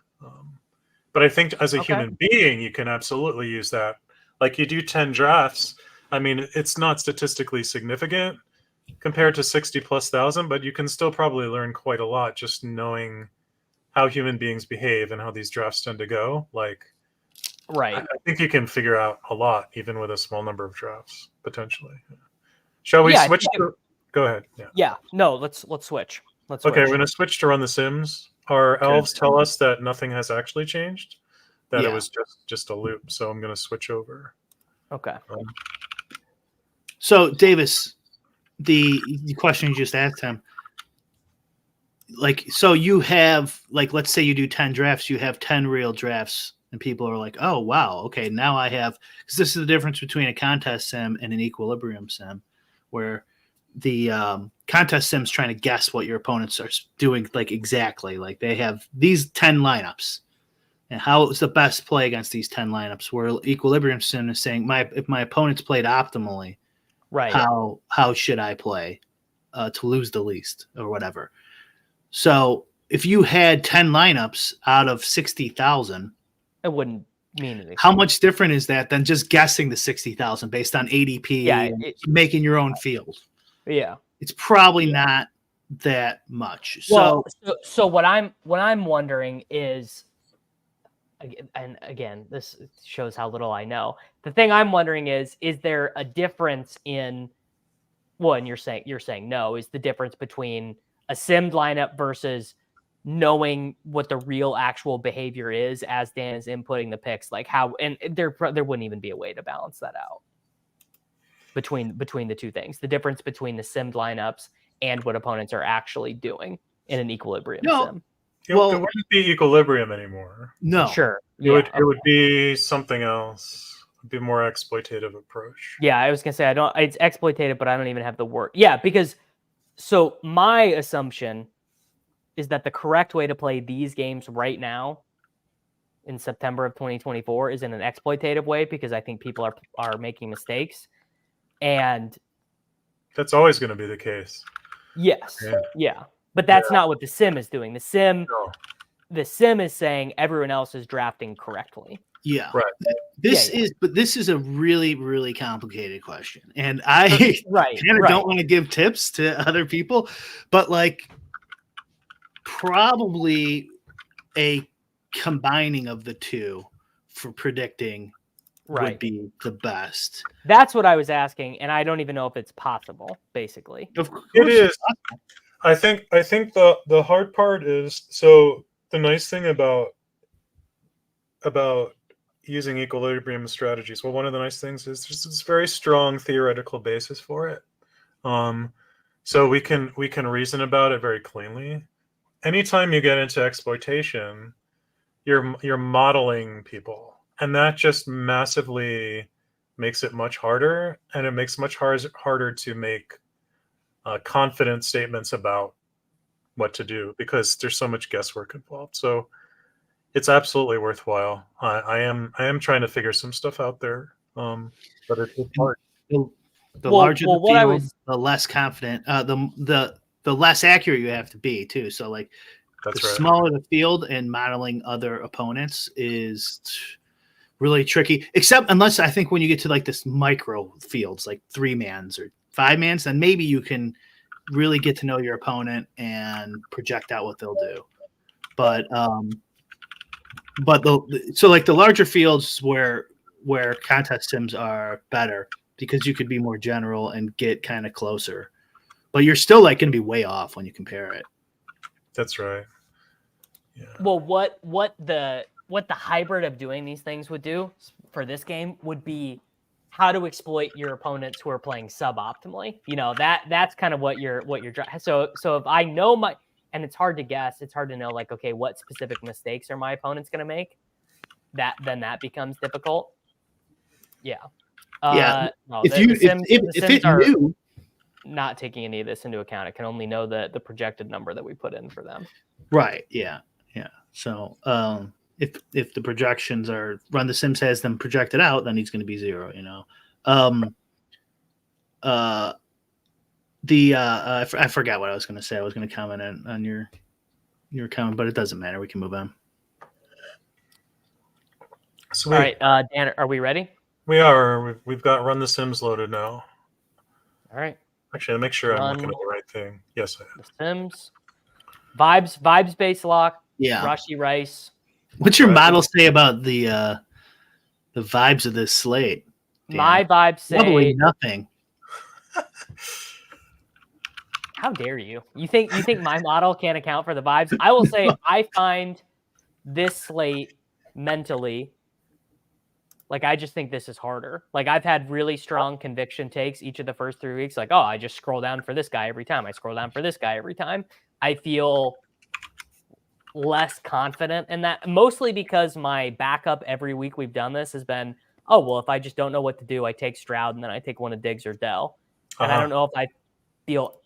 But I think as a Okay. human being, you can absolutely use that. Like you do 10 drafts. I mean, it's not statistically significant compared to 60,000+, but you can still probably learn quite a lot just knowing how human beings behave and how these drafts tend to go. Like, Right. I think you can figure out a lot even with a small number of drafts potentially. Shall we Yeah, I switch? think Go ahead. Yeah. No, let's switch. Let's Okay, switch. we're going to switch to Run the Sims. Our elves tell us that nothing has actually changed, that it Yeah. was just a loop. So I'm going to switch over. Okay. So, Davis, the question you just asked him, like, so you have, like, let's say you do 10 drafts, you have 10 real drafts, and people are like, oh, wow, okay, now I have, because this is the difference between a contest sim and an equilibrium sim, where the contest sim's trying to guess what your opponents are doing, like, exactly. Like, they have these 10 lineups, and how is the best play against these 10 lineups, where equilibrium sim is saying, if my opponent's played optimally, Right. how should I play to lose the least or whatever. So if you had 10 lineups out of 60,000, It wouldn't mean anything. how much different is that than just guessing the 60,000 based on ADP and making your own field? Yeah. It's probably not that much. Well, so what I'm wondering is, and again, this shows how little I know. The thing I'm wondering is there a difference in, well, and you're saying no, is the difference between a simmed lineup versus knowing what the real actual behavior is as Dan is inputting the picks, like how, and there wouldn't even be a way to balance that out between the two things, the difference between the simmed lineups and what opponents are actually doing in an equilibrium sim. It wouldn't be equilibrium anymore. No. Sure. It would be something else. It'd be a more exploitative approach. Yeah, I was gonna say it's exploitative, but I don't even have the word. Yeah, because so my assumption is that the correct way to play these games right now in September of 2024 is in an exploitative way, because I think people are making mistakes. And that's always going to be the case. Yes. Yeah. But that's not what the sim is doing. The sim is saying everyone else is drafting correctly. Yeah. Right. This is a really, really complicated question. And I don't want to give tips to other people, but like probably a combining of the two for predicting would be the best. That's what I was asking, and I don't even know if it's possible, basically. Of course it is. I think the hard part is, so the nice thing about using equilibrium strategies, well, one of the nice things is there's this very strong theoretical basis for it. So we can reason about it very cleanly. Anytime you get into exploitation, you're modeling people, and that just massively makes it much harder, and it makes much harder to make confident statements about what to do, because there's so much guesswork involved. So it's absolutely worthwhile. I am trying to figure some stuff out there, but it's hard. The larger the field, the less confident, the less accurate you have to be too. So like smaller the field, and modeling other opponents is really tricky. Except unless I think when you get to like this micro fields, like 3-mans or 5-mans, then maybe you can really get to know your opponent and project out what they'll do. But so like the larger fields where contest sims are better, because you could be more general and get kind of closer, but you're still like going to be way off when you compare it. That's right. Yeah. Well, what the what the hybrid of doing these things would do for this game would be how to exploit your opponents who are playing suboptimally. That's kind of what you're so if I know and it's hard to guess, it's hard to know like, okay, what specific mistakes are my opponents going to make? Then that becomes difficult. Yeah. No, the Sims are not taking any of this into account. It can only know the projected number that we put in for them. Right. Yeah. Yeah. So if the projections are Run the Sims has them projected out, then he's going to be 0. I forgot what I was going to say. I was going to comment on your comment, but it doesn't matter. We can move on. Sweet. All right, Dan, are we ready? We are. We've got Run the Sims loaded now. All right. Actually, make sure I'm looking at the right thing. Yes, I am. The Sims. Vibes base lock. Yeah. Rashi Rice. What's your model say about the vibes of this slate? Dan? My vibes say probably nothing. How dare you? You think my model can't account for the vibes? I will say I find this slate mentally, like, I just think this is harder. Like, I've had really strong conviction takes each of the first 3 weeks. Like, oh, I just scroll down for this guy every time. I scroll down for this guy every time. I feel less confident in that, mostly because my backup every week we've done this has been, oh, well, if I just don't know what to do, I take Stroud and then I take one of Diggs or Dell. And I don't know if I feel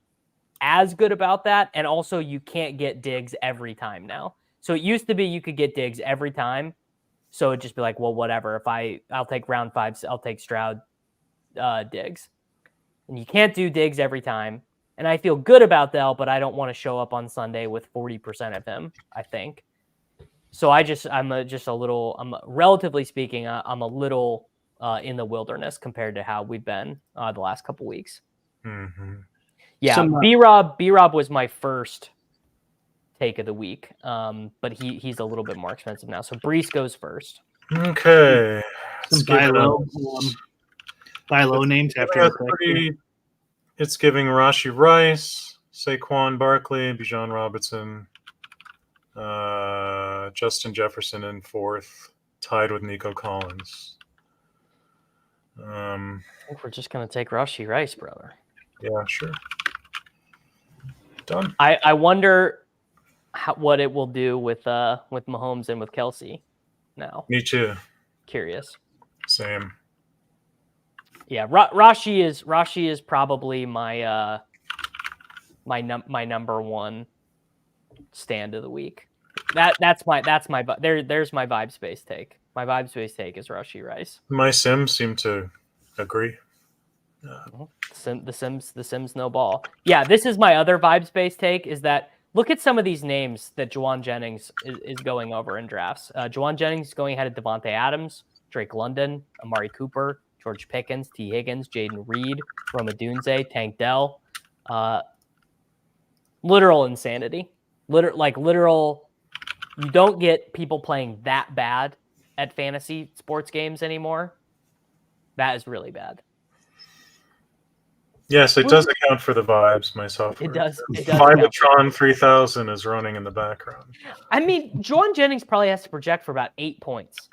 as good about that. And also, you can't get Diggs every time now. So it used to be you could get Diggs every time. So it'd just be like, well, whatever. I'll take round 5, I'll take Stroud, Diggs. And you can't do Diggs every time. And I feel good about Dell, but I don't want to show up on Sunday with 40% of him, I think. So relatively speaking, I'm a little in the wilderness compared to how we've been the last couple weeks. Mm-hmm. Yeah, B-Rob was my first take of the week, but he's a little bit more expensive now. So Brees goes first. Okay. Some buy low names after the It's giving Rashi Rice, Saquon Barkley, Bijan Robinson, Justin Jefferson in 4th, tied with Nico Collins. I think we're just going to take Rashi Rice, brother. Yeah, sure. Done. I wonder what it will do with Mahomes and with Kelsey now. Me too. Curious. Same. Yeah, Rashi is probably my my number one stand of the week. There's my vibe space take. My vibe space take is Rashi Rice. My Sims seem to agree. The Sims no ball. Yeah, this is my other vibe space take. Is that look at some of these names that Juwan Jennings is going over in drafts. Juwan Jennings is going ahead of Devontae Adams, Drake London, Amari Cooper, George Pickens, T. Higgins, Jaden Reed, Roma Dunze, Tank Dell. Literal insanity. Literal. You don't get people playing that bad at fantasy sports games anymore. That is really bad. Yes, it does account for the vibes, my software. It does. Vibatron 3000 is running in the background. I mean, Juwan Jennings probably has to project for about 8 points.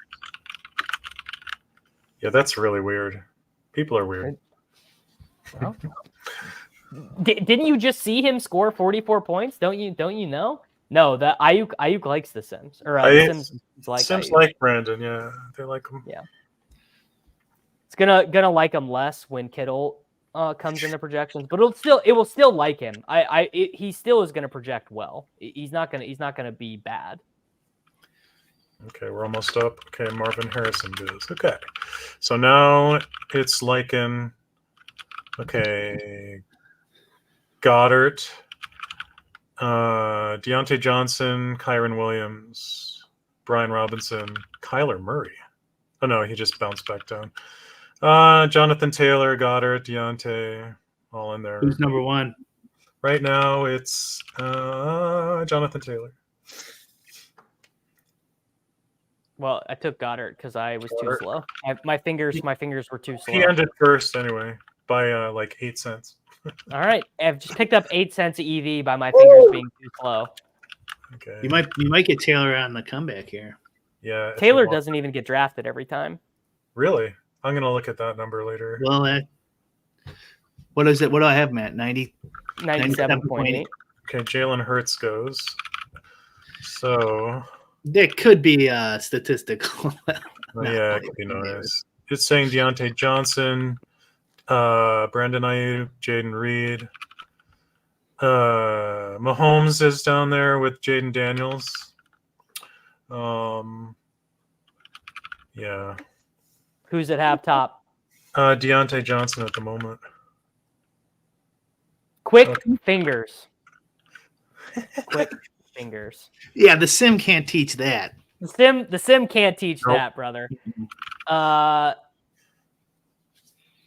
Yeah, that's really weird. People are weird. Well, didn't you just see him score 44 points? Don't you know? No, that Ayuk likes the Sims. Or Sims like Brandon, yeah. They like him. Yeah. It's gonna like him less when Kittle comes into projections, but it will still like him. He still is gonna project well. He's not gonna be bad. Okay, we're almost up. Okay, Marvin Harrison does. Okay. So now it's liking, okay, Goddard, Deontay Johnson, Kyron Williams, Brian Robinson, Kyler Murray. Oh, no, he just bounced back down. Jonathan Taylor, Goddard, Deontay, all in there. Who's number 1? Right now it's Jonathan Taylor. Well, I took Goddard because I was too slow. My fingers were too slow. He ended first anyway by like 8 cents. All right, I've just picked up 8 cents of EV by my fingers being too slow. Okay. You might get Taylor on the comeback here. Yeah. if you Taylor want- doesn't even get drafted every time. Really? I'm gonna look at that number later. Well, what is it? What do I have, Matt? 97.8. Okay, Jalen Hurts goes. So There could be statistical. yeah, it could be nice. It's saying Deontay Johnson, Brandon Ayuk, Jaden Reed. Mahomes is down there with Jaden Daniels. Yeah. Who's at half top? Deontay Johnson at the moment. Quick fingers. Quick fingers. Yeah, the sim can't teach that. The sim can't teach Nope. that, brother.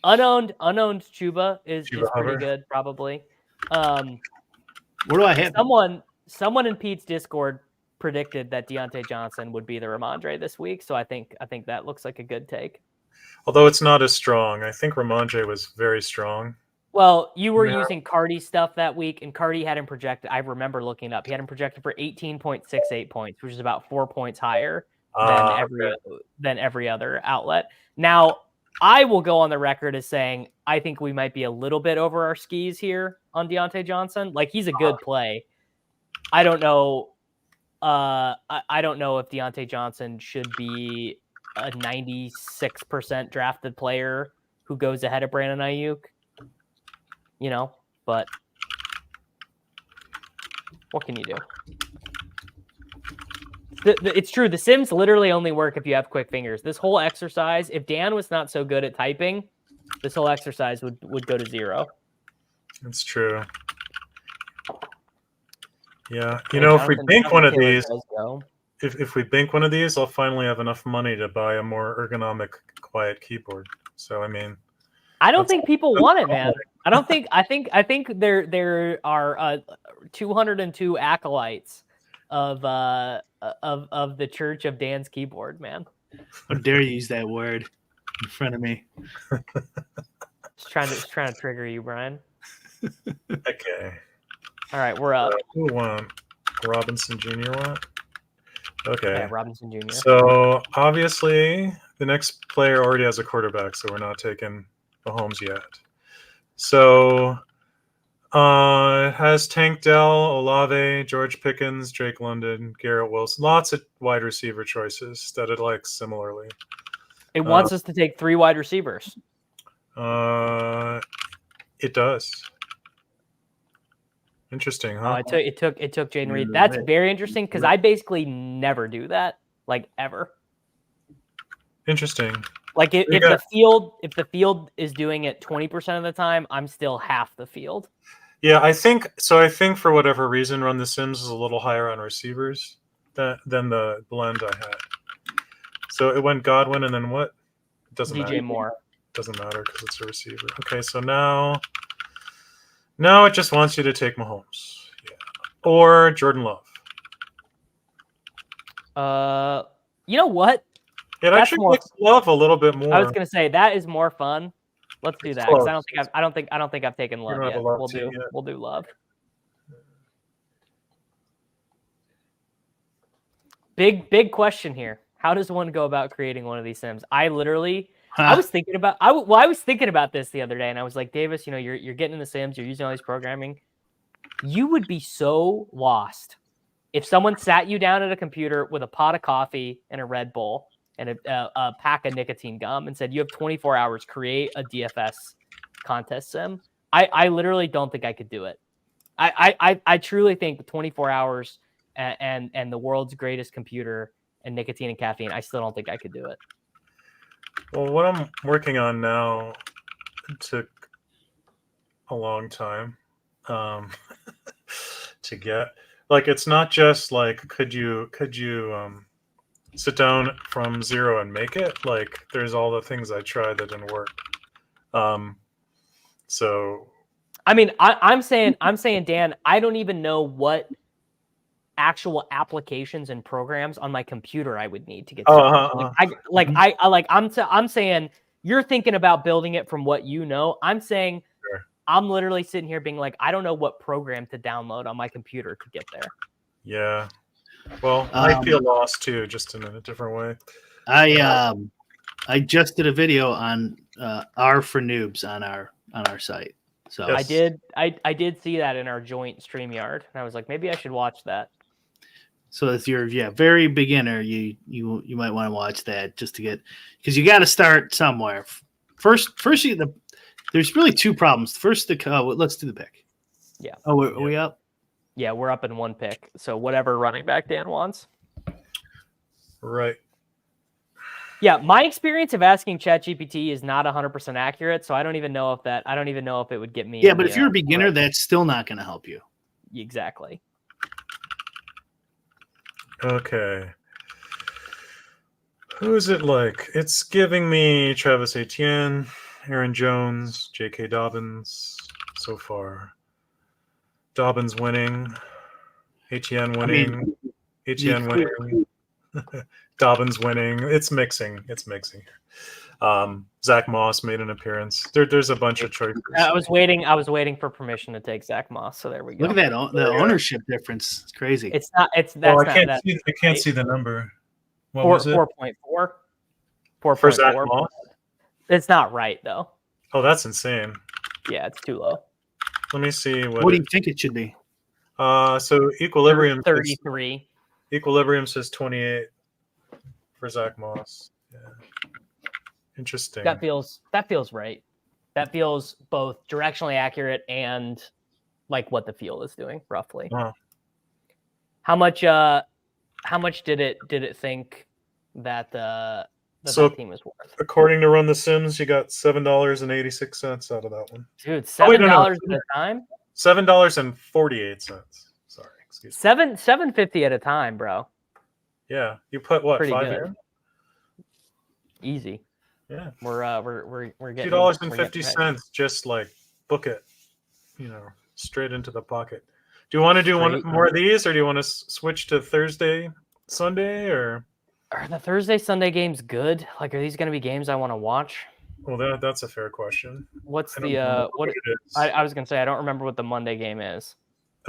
Unowned Chuba is Chuba pretty Hubbard. good, probably. What do I have? Someone in Pete's Discord predicted that Deontay Johnson would be the Ramondre this week, so I think that looks like a good take. Although it's not as strong. I think Ramondre was very strong. Well, you were Yeah. using Cardi stuff that week, and Cardi had him projected. I remember looking it up. He had him projected for 18.68 points, which is about 4 points higher than every other outlet. Now, I will go on the record as saying I think we might be a little bit over our skis here on Deontay Johnson. Like, he's a good play. I don't know. I don't know if Deontay Johnson should be a 96% drafted player who goes ahead of Brandon Ayuk. You know, but what can you do? It's true. The Sims literally only work if you have quick fingers. This whole exercise, if Dan was not so good at typing, this whole exercise would go to zero. It's true. Yeah. Hey, If we Jonathan bank one of Taylor these, does go. if we bank one of these, I'll finally have enough money to buy a more ergonomic, quiet keyboard. So, I mean, I don't think people want it, man. I think there are 202 acolytes of the Church of Dan's Keyboard, man. How dare you use that word in front of me? Just trying to trigger you, Brian. okay. All right, we're up. Who won? Robinson Jr. won? Okay. Yeah, Robinson Jr. So, obviously, the next player already has a quarterback, so we're not taking Mahomes yet. So, it has Tank Dell, Olave, George Pickens, Drake London, Garrett Wilson. Lots of wide receiver choices that it likes similarly. It wants us to take 3 wide receivers. It does. Interesting, huh? Oh, it took Jaden Reed. That's very interesting because I basically never do that, like ever. Interesting. Like if the field is doing it 20% of the time, I'm still half the field. Yeah, I think for whatever reason, Run the Sims is a little higher on receivers than the blend I had. So it went Godwin and then what? It doesn't DJ matter. Moore. Doesn't matter because it's a receiver. Okay, so now it just wants you to take Mahomes. Yeah. Or Jordan Love. You know what? It actually makes Love a little bit more. I was gonna say that is more fun. Let's do that. 'Cause I don't think I've taken Love don't have yet. a Love We'll do Love. Big question here. How does one go about creating one of these Sims? I was thinking about this the other day, and I was like, Davis, you're getting in the Sims, you're using all these programming. You would be so lost if someone sat you down at a computer with a pot of coffee and a Red Bull and a pack of nicotine gum and said, you have 24 hours, create a DFS contest sim. I literally don't think I could do it. I truly think 24 hours and the world's greatest computer and nicotine and caffeine, I still don't think I could do it. Well, what I'm working on now took a long time to get. Like, it's not just like, could you sit down from zero and make it? Like, there's all the things I tried that didn't work. So, I mean, I'm saying, Dan, I don't even know what actual applications and programs on my computer I would need to get started. I'm saying you're thinking about building it from what you know. I'm saying Sure. I'm literally sitting here being like, I don't know what program to download on my computer to get there. Yeah. Well, I feel lost too, just in a different way. I just did a video on R for noobs on our site. So Yes. I did see that in our joint StreamYard, and I was like, maybe I should watch that. So if you're very beginner, you might want to watch that just to get, because you got to start somewhere. First there's really two problems. First, let's do the pick. Yeah. Oh, are we up? Yeah, we're up in one pick. So whatever running back Dan wants. Right. Yeah, my experience of asking ChatGPT is not 100% accurate, so I don't even know if it would get me. Yeah, but if you're a beginner, that's still not going to help you. Exactly. Okay. Who is it like? It's giving me Travis Etienne, Aaron Jones, J.K. Dobbins so far. Dobbins winning. Etienne winning. Etienne winning. Dobbins winning. It's mixing. Zach Moss made an appearance. There's a bunch of choices. I was waiting for permission to take Zach Moss. So there we go. Look at that. The ownership difference. It's crazy. It's not. I can't see the number. What was it? 4.4. For Zach Moss? It's not right though. Oh, that's insane. Yeah, it's too low. Let me see what do you think it should be? So Equilibrium 33. Equilibrium says 28 for Zach Moss. Yeah. Interesting. That feels right. That feels both directionally accurate and like what the field is doing roughly. Wow. How much did it think that that team was worth? According to Run the Sims, you got $7.86 out of that one. Dude, $7 at a time? $7.48. Sorry, excuse me. $7.50 at a time, bro. Yeah, you put what? Pretty 5 good. in? Easy. Yeah, we're getting $2.50. Just like book it, straight into the pocket. Do you want to do one more of these, or do you want to switch to Thursday, Sunday, or are the Thursday, Sunday games good? Like, are these going to be games I want to watch? Well, that's a fair question. What's the what? I was going to say I don't remember what the Monday game is.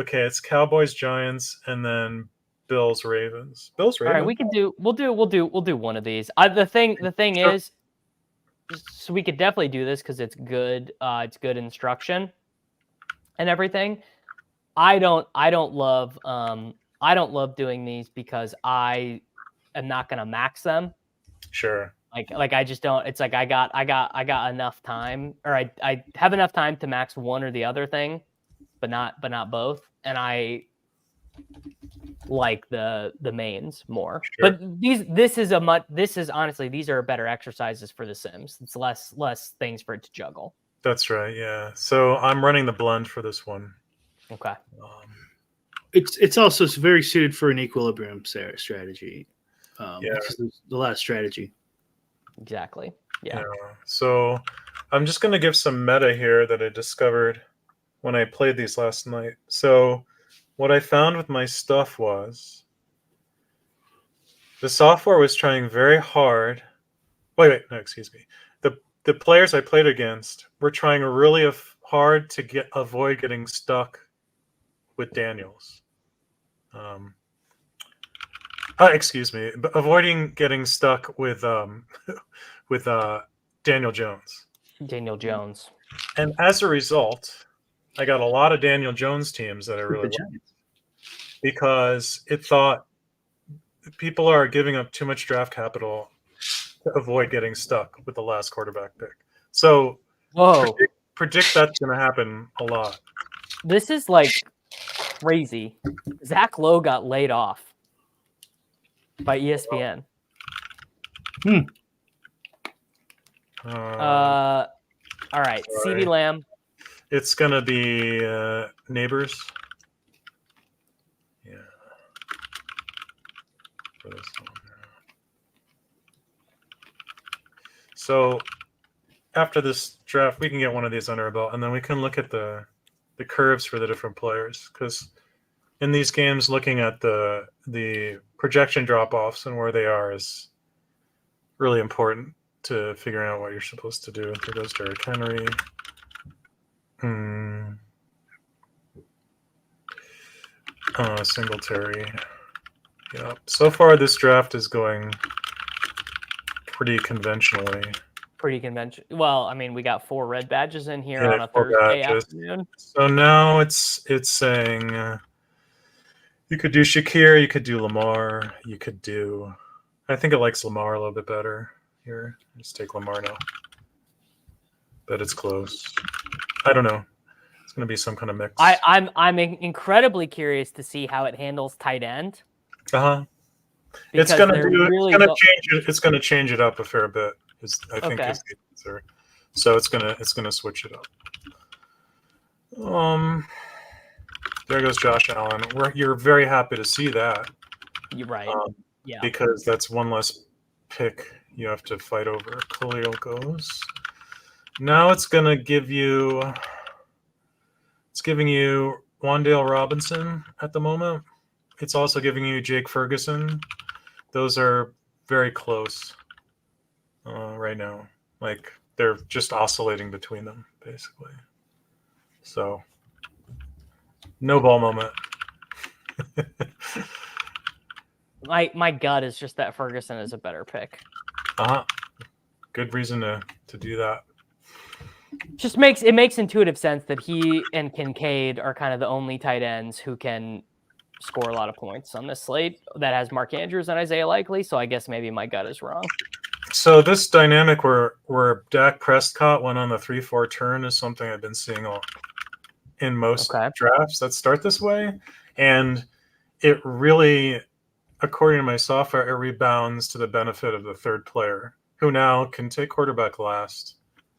Okay, it's Cowboys, Giants, and then Bills, Ravens. All right, we'll do one of these. The thing is, so we could definitely do this because it's good. It's good instruction and everything. I don't love doing these because I am not going to max them. Sure. Like I just don't. It's like I got enough time, or I have enough time to max one or the other thing, but not both. And I like the mains more. Sure. But this is honestly, these are better exercises for the Sims. It's less things for it to juggle. That's right. Yeah. So I'm running the blend for this one. Okay. It's also very suited for an equilibrium strategy. There's a lot of strategy. Exactly. Yeah. So I'm just going to give some meta here that I discovered when I played these last night. So what I found with my stuff was the software was trying very hard. No, excuse me. The players I played against were trying really hard to avoid getting stuck with Daniels. Excuse me, avoiding getting stuck with Daniel Jones. Daniel Jones. And as a result, I got a lot of Daniel Jones teams that I really liked because it thought people are giving up too much draft capital to avoid getting stuck with the last quarterback pick. So predict that's going to happen a lot. This is like crazy. Zach Lowe got laid off by ESPN. All right, CeeDee Lamb. It's gonna be Neighbors. Yeah. For this one. So after this draft, we can get one of these under our belt, and then we can look at the curves for the different players, because in these games, looking at the projection drop-offs and where they are is really important to figuring out what you're supposed to do. There goes Derrick Henry. Singletary. Yeah. So far, this draft is going pretty conventionally. Pretty conventional. Well, I mean, we got 4 red badges in here Yeah, on a 4 Thursday badges. afternoon. So now it's saying you could do Shakir, you could do Lamar, you could do. I think it likes Lamar a little bit better here. Just take Lamar now. But it's close. I don't know. It's going to be some kind of mix. I'm incredibly curious to see how it handles tight end. It's going to change it up a fair bit. I think is the answer. So it's gonna switch it up. There goes Josh Allen. You're very happy to see that. You're right. Yeah. Because that's one less pick you have to fight over. Khalil goes. Now it's gonna give you. It's giving you Wan'Dale Robinson at the moment. It's also giving you Jake Ferguson. Those are very close right now. Like they're just oscillating between them, basically. So, no ball moment. My gut is just that Ferguson is a better pick. Good reason to do that. Just makes intuitive sense that he and Kincaid are kind of the only tight ends who can score a lot of points on this slate that has Mark Andrews and Isaiah Likely. So I guess maybe my gut is wrong. So this dynamic where Dak Prescott went on the 3-4 turn is something I've been seeing in most drafts that start this way. And it really, according to my software, it rebounds to the benefit of the third player who now can take quarterback last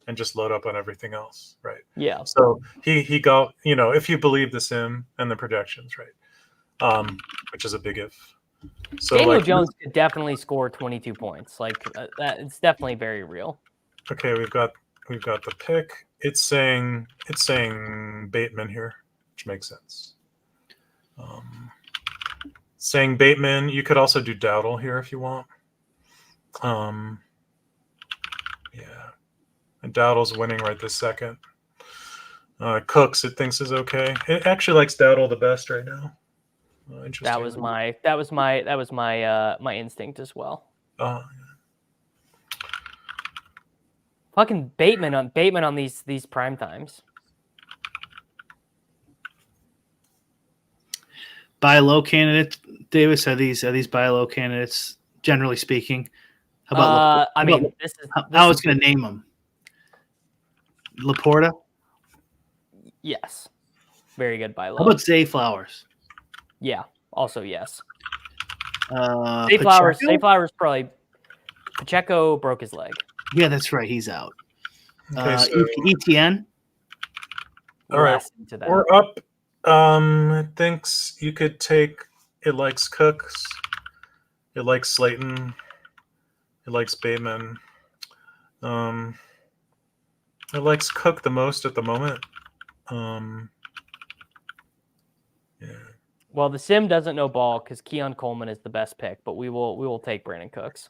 and just load up on everything else, right? Yeah. So he got, if you believe the sim and the projections, right? Which is a big if. So Daniel Jones could definitely score 22 points. Like that, it's definitely very real. Okay, we've got the pick. It's saying Bateman here, which makes sense. Saying Bateman, you could also do Dowdle here if you want. Yeah, and Dowdle's winning right this second. Cooks, it thinks is okay. It actually likes Dowdle the best right now. That was my instinct as well. Fucking Bateman on these prime times. Buy low candidates, Davis. Are these buy low candidates? Generally speaking, how about? I was going to name them. Laporta. Yes, very good buy low. How about Zay Flowers? Yeah, also yes. Zay Flowers probably. Pacheco broke his leg. Yeah, that's right. He's out. Okay, so, ETN. All right, we're up. It thinks you could take. It likes Cooks. It likes Slayton. It likes Bateman. It likes Cook the most at the moment. Yeah. Well, the sim doesn't know ball because Keon Coleman is the best pick, but we will take Brandon Cooks.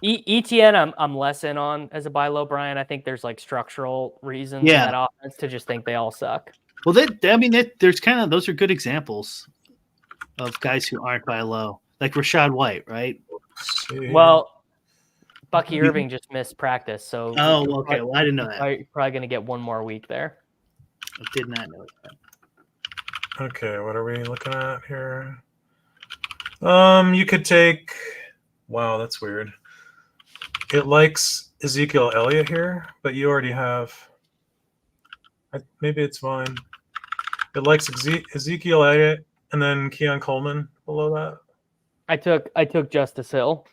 ETN, I'm less in on as a buy low, Brian. I think there's like structural reasons in that offense to just think they all suck. Well, there's kind of those are good examples of guys who aren't buy low, like Rashad White, right? Well, Bucky Irving just missed practice, so okay. Well, I didn't know that. Probably going to get one more week there. I did not know that. Okay, what are we looking at here? You could take. Wow, that's weird. It likes Ezekiel Elliott here, but you already have. Maybe it's fine. It likes Ezekiel Elliott and then Keon Coleman below that. I took Justice Hill.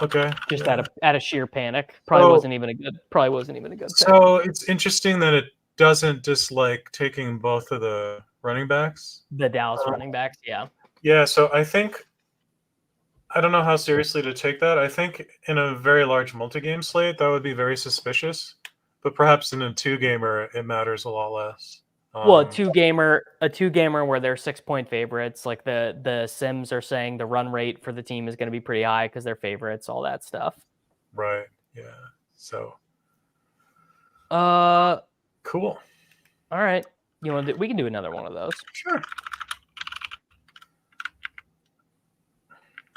Okay. Just out of sheer panic. Probably wasn't even a good pick. So it's interesting that it doesn't dislike taking both of the running backs. The Dallas running backs, yeah. Yeah, so I don't know how seriously to take that. I think in a very large multi-game slate, that would be very suspicious. But perhaps in a 2-gamer, it matters a lot less. Well, a two gamer where they're 6-point favorites, like the Sims are saying the run rate for the team is going to be pretty high because they're favorites, all that stuff. Right. Yeah. So. Cool. All right. You want to? We can do another one of those. Sure.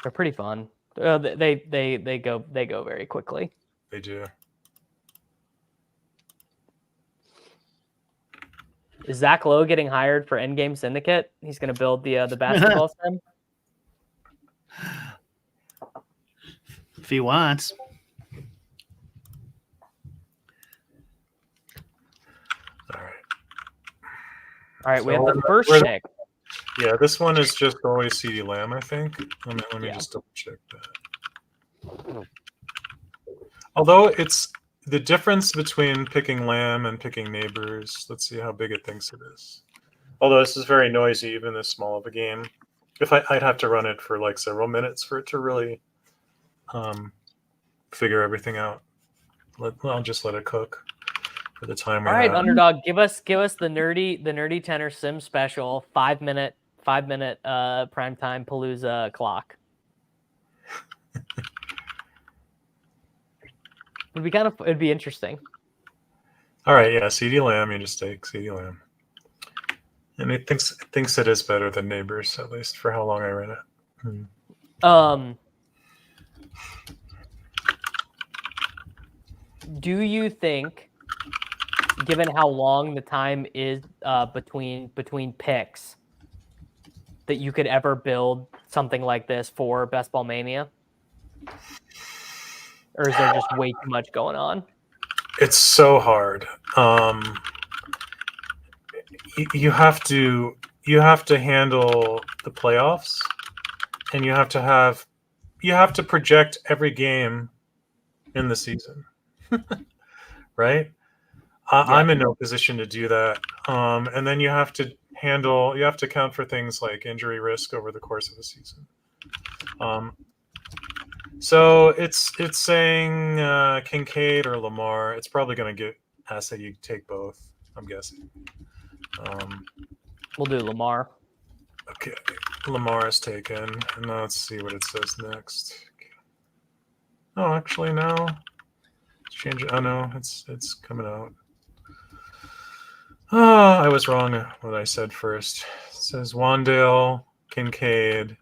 They're pretty fun. They go very quickly. They do. Is Zach Lowe getting hired for Endgame Syndicate? He's going to build the basketball sim. If he wants. All right, we So have the first pick. Yeah, this one is just always CD Lamb, I think. Let me just double check that. Although it's the difference between picking Lamb and picking Neighbors. Let's see how big it thinks it is. Although this is very noisy, even this small of a game. If I'd have to run it for like several minutes for it to really figure everything out. I'll just let it cook for the time. All right, Underdog, give us the nerdy tenor sim special 5 minute primetime Palooza clock. It'd be interesting. All right, yeah, CD Lamb, you just take CD Lamb. And it thinks it is better than Neighbors, at least for how long I ran it. Do you think, given how long the time is between picks, that you could ever build something like this for Best Ball Mania? Or is there just way too much going on? It's so hard. You have to handle the playoffs, and you have to project every game in the season, right? I'm in no position to do that. And then you have to count for things like injury risk over the course of the season. So it's saying Kincaid or Lamar. It's probably going to ask that you take both, I'm guessing. We'll do Lamar. Okay, Lamar is taken. And now let's see what it says next. Oh, actually, no. Let's change it. Oh, no, it's coming out. Oh, I was wrong what I said first. It says Wandale, Kincaid,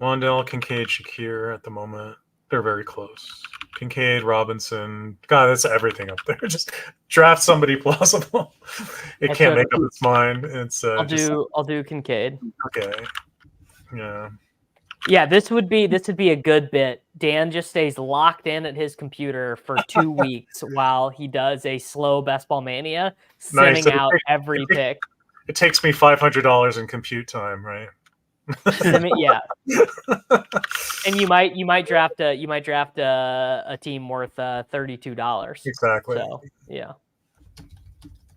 Shakir at the moment. They're very close. Kincaid, Robinson. God, that's everything up there. Just draft somebody plausible. It can't make up its mind. It's I'll do Kincaid. Okay. Yeah. Yeah, this would be a good bit. Dan just stays locked in at his computer for 2 weeks while he does a slow Best Ball Mania, simming out every pick. It takes me $500 in compute time, right? Yeah. And you might draft a team worth $32. Exactly. So yeah.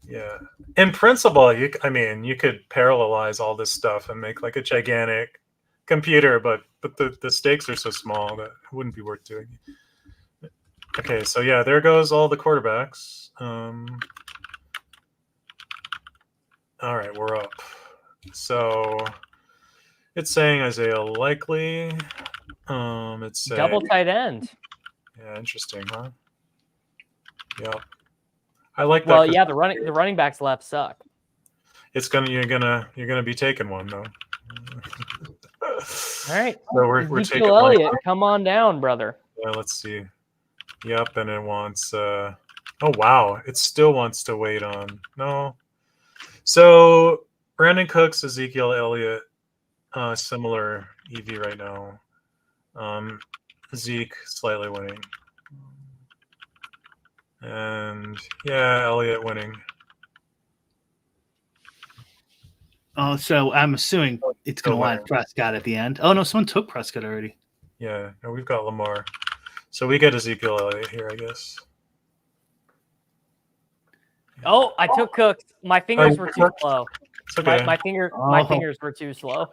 Yeah. In principle, you could parallelize all this stuff and make like a gigantic computer, but the stakes are so small that it wouldn't be worth doing. Okay, so yeah, there goes all the quarterbacks. All right, we're up. So it's saying Isaiah likely. It's saying, double tight end. Yeah, interesting, huh? Yeah, I like that. Well, yeah, the running backs left suck. You're gonna be taking one though. All right. So we're taking Elliott. Come on down, brother. Yeah, let's see. Yep, and it wants. Oh wow, it still wants to wait on. No. So Brandon Cooks, Ezekiel Elliott, similar EV right now. Zeke slightly winning, and yeah, Elliott winning. Oh, so I'm assuming it's going to want Prescott at the end. Oh, no, someone took Prescott already. Yeah, no, we've got Lamar. So we get Ezekiel Elliott here, I guess. Oh, I took Cooks. My fingers were too slow. It's okay. My fingers were too slow.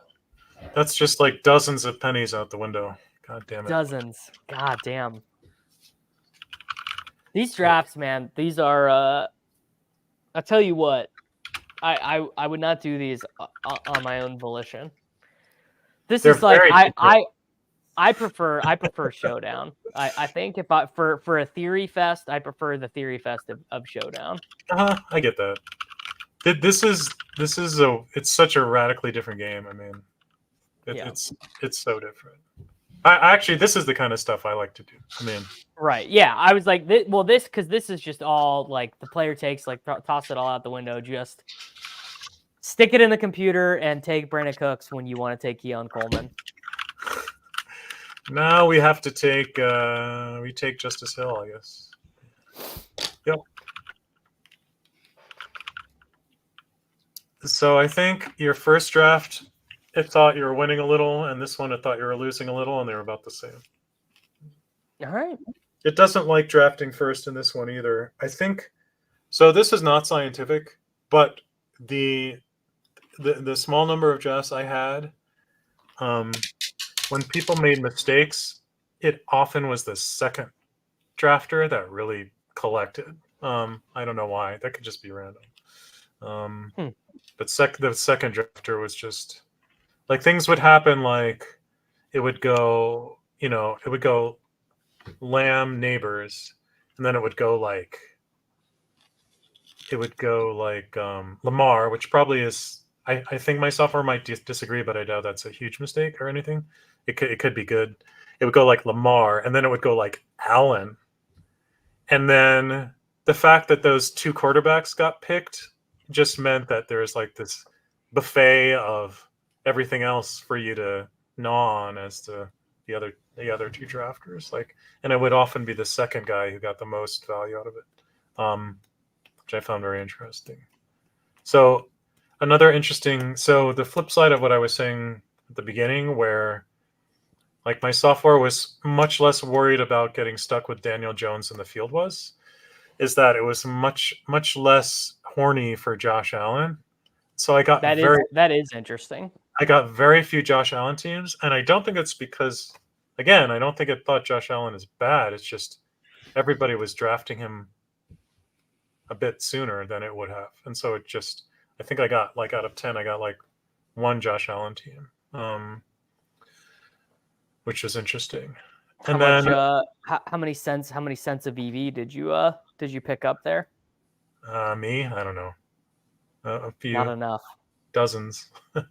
That's just like dozens of pennies out the window. God damn it. Dozens. God damn. These drafts, man, these are I'll tell you what. I would not do these on my own volition. They're is like I prefer Showdown. I think for a theory fest, I prefer the theory fest of Showdown. I get that. It's such a radically different game. I mean, Yeah. it's so different. I actually, this is the kind of stuff I like to do. I mean, Right. Yeah. I was like, because this is just all like the player takes, like, toss it all out the window. Just stick it in the computer and take Brandon Cooks when you want to take Keon Coleman. now we have to take Justice Hill, I guess. Yep. So I think your first draft, it thought you were winning a little, and this one, it thought you were losing a little, and they were about the same. All right. It doesn't like drafting first in this one either. I think so. This is not scientific, but the small number of drafts I had, when people made mistakes, it often was the second drafter that really collected. I don't know why. That could just be random. But the second drafter was just like things would happen. Like it would go, lamb neighbors, and then it would go like Lamar, which probably is. I think my software might disagree, but I doubt that's a huge mistake or anything. It could be good. It would go like Lamar, and then it would go like Allen, and then the fact that those two quarterbacks got picked just meant that there's like this buffet of everything else for you to gnaw on as to the other two drafters. Like, and it would often be the second guy who got the most value out of it, which I found very interesting. So the flip side of what I was saying at the beginning, where like my software was much less worried about getting stuck with Daniel Jones than the field was, is that it was much less horny for Josh Allen. So I got that is interesting. I got very few Josh Allen teams, and I don't think it's because, again, I don't think it thought Josh Allen is bad. It's just everybody was drafting him a bit sooner than it would have, and so I think I got like out of 10, I got like one Josh Allen team, which was interesting. And how many cents of EV did you pick up there? Me, I don't know, a few. Not enough. Dozens. I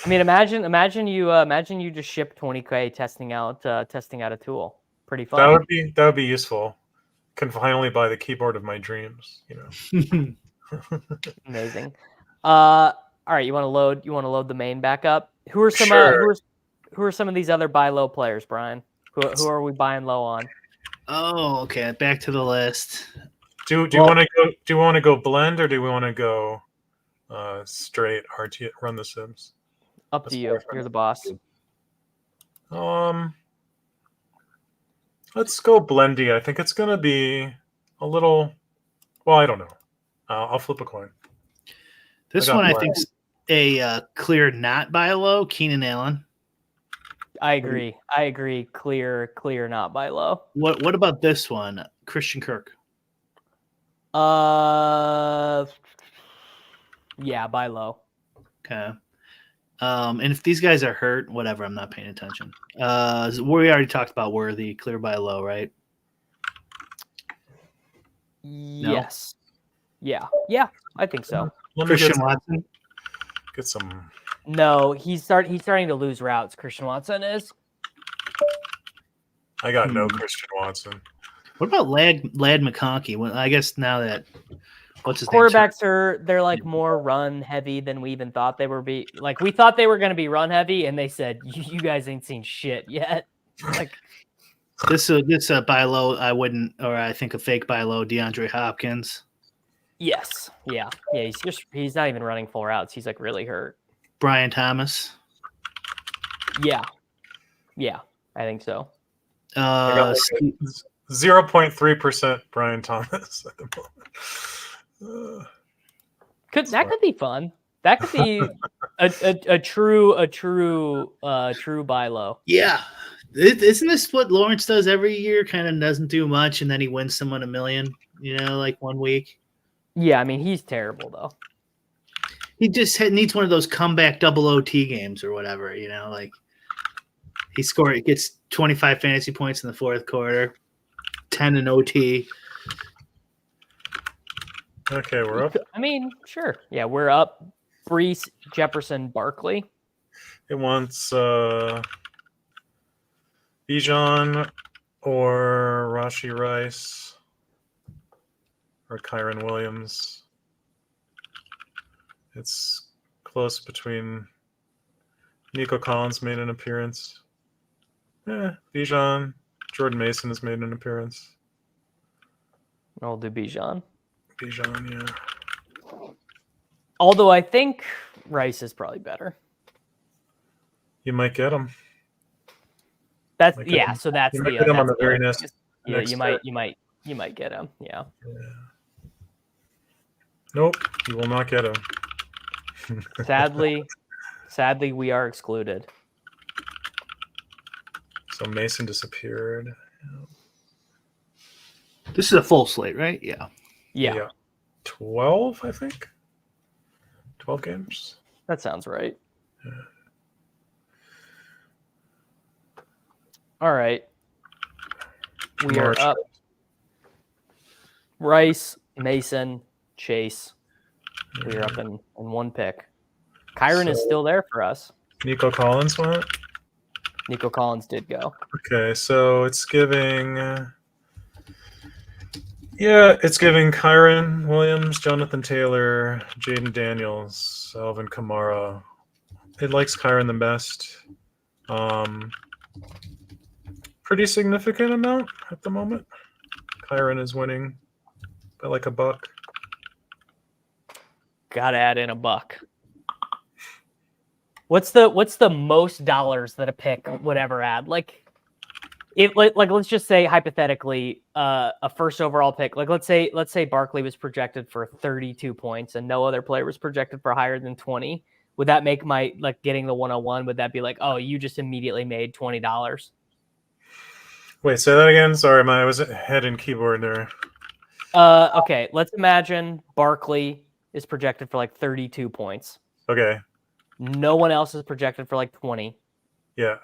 mean, imagine you just ship 20K testing out a tool. Pretty fun. That would be useful. Can finally buy the keyboard of my dreams. Amazing. All right, you want to load the main back up? Who are some who are some of these other buy low players, Brian? Who are we buying low on? Oh, okay. Back to the list. Do you want to go blend, or do we want to go straight RT run the Sims? Up to you. You're the boss. Let's go blendy. I think it's gonna be a little. Well, I don't know. I'll flip a coin. This one I think's a clear not buy low. Keenan Allen. I agree. Clear not buy low. What about this one? Christian Kirk. Yeah, buy low. Okay. And if these guys are hurt, whatever, I'm not paying attention. We already talked about Worthy, clear buy low, right? Yes. No? Yeah, I think so. Christian Watson. Get some. No, he's starting to lose routes. Christian Watson is. I got no Christian Watson. What about Lad McConkey? Well, I guess now that what's his quarterbacks name? They're like more run heavy than we even thought they were. We thought they were going to be run heavy, and they said you guys ain't seen shit yet. Like this buy low. I wouldn't, or I think a fake buy low. DeAndre Hopkins. Yes. Yeah. He's not even running full routes. He's like really hurt. Brian Thomas. Uh, Yeah. I think so. 0.3% Brian Thomas at the moment. That could be fun. That could be a true buy low. Yeah. Isn't this what Lawrence does every year? Kind of doesn't do much, and then he wins someone $1 million, like 1 week. Yeah, I mean, he's terrible, though. He just needs one of those comeback double OT games or whatever, like he gets 25 fantasy points in the fourth quarter, 10 in OT. Okay, we're up. I mean, sure. Yeah, we're up. Brees, Jefferson, Barkley. It wants Bijan or Rashi Rice or Kyron Williams. It's close between Nico Collins made an appearance. Bijan. Jordan Mason has made an appearance. I'll do Bijan. Bijan, yeah. Although I think Rice is probably better. You might get him. That's Might get him. so that's You the might get him on that's the very next. yeah, next you might get him. Yeah. Nope, you will not get him. Sadly, we are excluded. So Mason disappeared. This is a full slate, right? Yeah. Yeah. 12, I think. 12 games. That sounds right. Yeah. All right. We March. are up. Rice, Mason, Chase. We are up in one pick. Kyron is still there for us. Nico Collins went? Nico Collins did go. Okay, so it's giving... it's giving Kyron Williams, Jonathan Taylor, Jaden Daniels, Alvin Kamara. It likes Kyron the best. Pretty significant amount at the moment. Kyron is winning by like $1. Gotta add in $1. What's the most dollars that a pick would ever add? Like let's just say hypothetically, a first overall pick. Like let's say Barkley was projected for 32 points and no other player was projected for higher than 20. Would that make my getting the 101? Would that be like, oh, you just immediately made $20? Wait, say that again. Sorry, I was head and keyboard there. Okay, let's imagine Barkley is projected for 32 points. Okay. No one else is projected for 20. Yeah.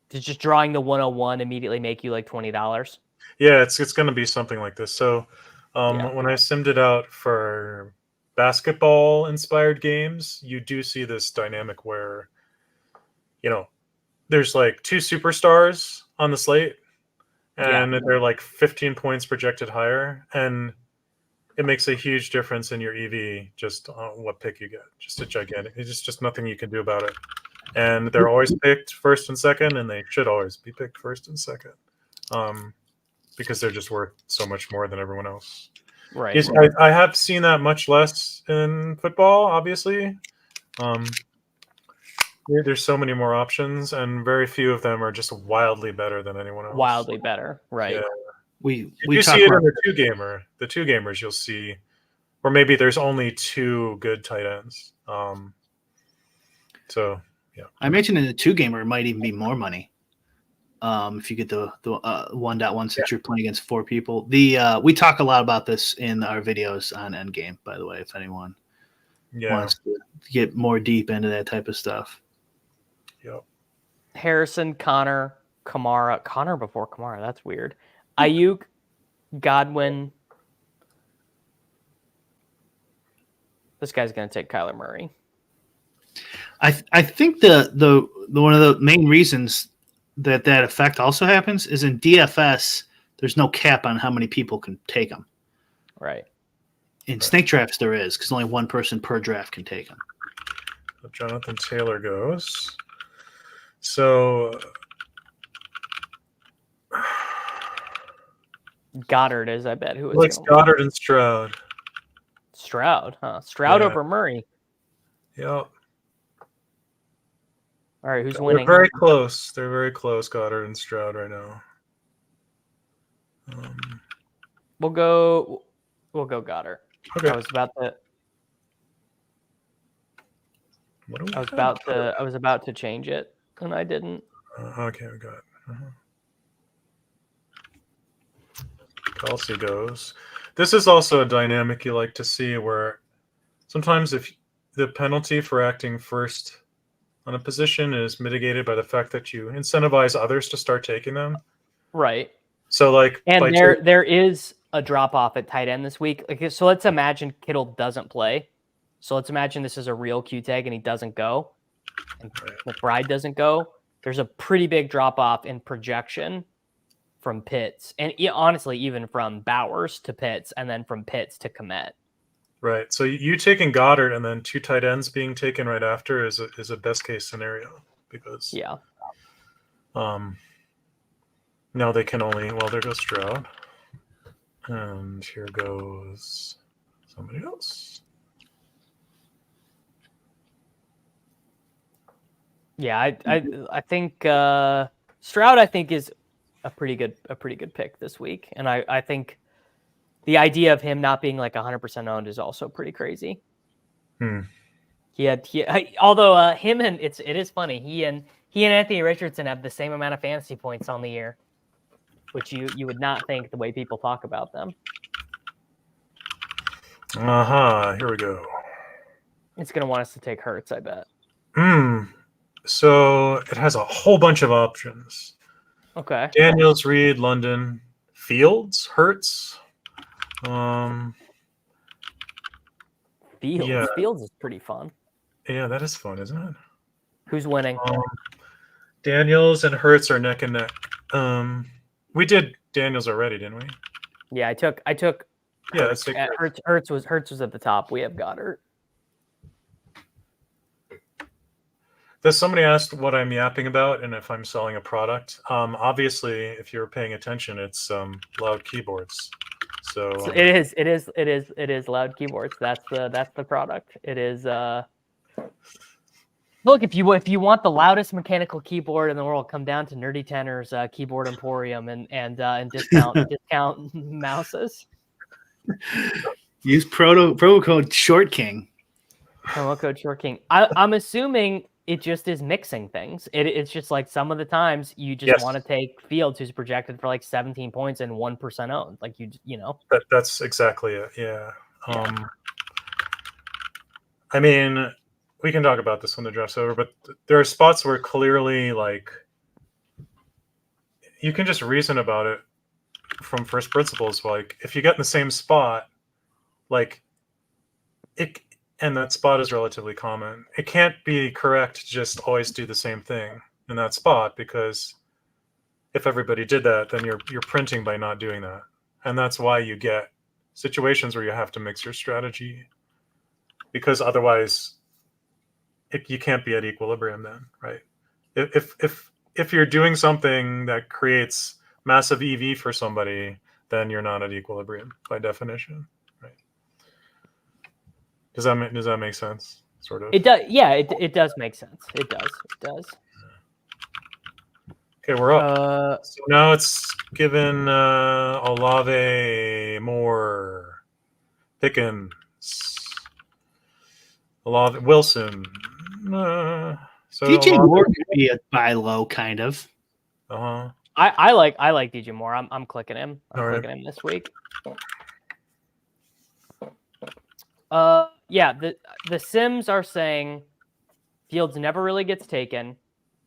Does just drawing the 101 immediately make you $20? Yeah, it's going to be something like this. So when I simmed it out for basketball-inspired games, you do see this dynamic where, there's 2 superstars on the slate, and they're 15 points projected higher, and it makes a huge difference in your EV just on what pick you get. Just a gigantic. It's just nothing you can do about it. And they're always picked first and second, and they should always be picked first and second, because they're just worth so much more than everyone else. Right. I have seen that much less in football, obviously. There's so many more options, and very few of them are just wildly better than anyone else. Wildly better, right? Yeah. We see it in the two-gamer. The two-gamers, you'll see, or maybe there's only 2 good tight ends. So yeah, I mentioned in the 2-gamer it might even be more money. If you get the 1.1 since you're playing against 4 people. We talk a lot about this in our videos on Endgame, by the way, if anyone wants to get more deep into that type of stuff. Yep. Harrison, Connor, Kamara. Connor before Kamara. That's weird. Ayuk, Godwin. This guy's going to take Kyler Murray. I think the one of the main reasons that effect also happens is in DFS, there's no cap on how many people can take them. Right. In snake drafts, there is, because only one person per draft can take them. So Jonathan Taylor goes. So Goddard is, I bet. Who is likes Goddard and Stroud. Stroud, huh? Stroud over Murray. Yep. All right, who's winning? They're very close. They're very close, Goddard and Stroud right now. We'll go Goddard. Okay. I was about to change it, and I didn't. Okay, we got it. Kelsey goes. This is also a dynamic you like to see where sometimes if the penalty for acting first on a position is mitigated by the fact that you incentivize others to start taking them. Right. So and there is a drop off at tight end this week. Like, so let's imagine Kittle doesn't play. So let's imagine this is a real Q tag and he doesn't go, and McBride doesn't go. There's a pretty big drop off in projection from Pitts, and honestly, even from Bowers to Pitts, and then from Pitts to Kmet. Right. So you taking Goddard and then 2 tight ends being taken right after is a best case scenario, because now they can only, well, there goes Stroud, and here goes somebody else. Yeah, I think Stroud, I think, is a pretty good pick this week, and I think the idea of him not being like 100% owned is also pretty crazy. Although him and it is funny, he and Anthony Richardson have the same amount of fantasy points on the year, which you would not think the way people talk about them. Here we go. It's gonna want us to take Hurts, I bet. So it has a whole bunch of options. Okay. Daniels, Reid, London, Fields, Hurts. Fields is pretty fun. Yeah, that is fun, isn't it? Who's winning? Daniels and Hurts are neck and neck. We did Daniels already, didn't we? Yeah, I took. Yeah, let's take Hurts was at the top. We have Goddard. Does somebody asked what I'm yapping about and if I'm selling a product? Obviously, if you're paying attention, it's loud keyboards. So it is loud keyboards. That's the product. It is. Look, if you want the loudest mechanical keyboard in the world, come down to NerdyTenor's Keyboard Emporium and discount mouses. Use promo code ShortKing. Promo code ShortKing. I'm assuming it just is mixing things. It's just like some of the times you just want to take Fields, who's projected for like 17 points and 1% owned. Like you know. That's exactly it. Yeah. I mean, we can talk about this when the draft's over, but there are spots where clearly, like, you can just reason about it from first principles. Like, if you get in the same spot, like, and that spot is relatively common, it can't be correct to just always do the same thing in that spot, because if everybody did that, then you're printing by not doing that. And that's why you get situations where you have to mix your strategy, because otherwise you can't be at equilibrium then, right? If you're doing something that creates massive EV for somebody, then you're not at equilibrium by definition, right? Does that make sense? Sort of. It does. Yeah, it does make sense. It does. Okay, we're up. So now it's given Olave, Moore, Pickens, Olave, Wilson. So DJ Moore could be a buy low, kind of. I like DJ Moore. I'm clicking him. I'm clicking him this week. Yeah, the Sims are saying Fields never really gets taken,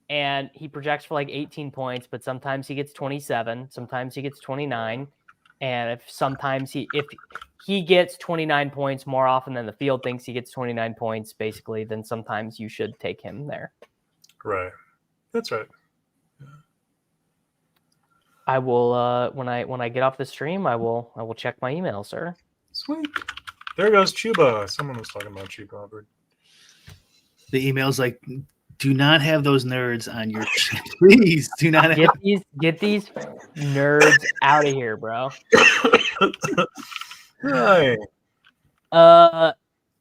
and he projects for like 18 points, but sometimes he gets 27, sometimes he gets 29, and if he gets 29 points more often than the field thinks he gets 29 points, basically, then sometimes you should take him there. Right. That's right. Yeah. I will when I get off the stream, I will check my email, sir. Sweet. There goes Chuba. Someone was talking about Chuba Hubbard. The email's like, do not have those nerds on your please do not get these nerds out of here, bro. Right.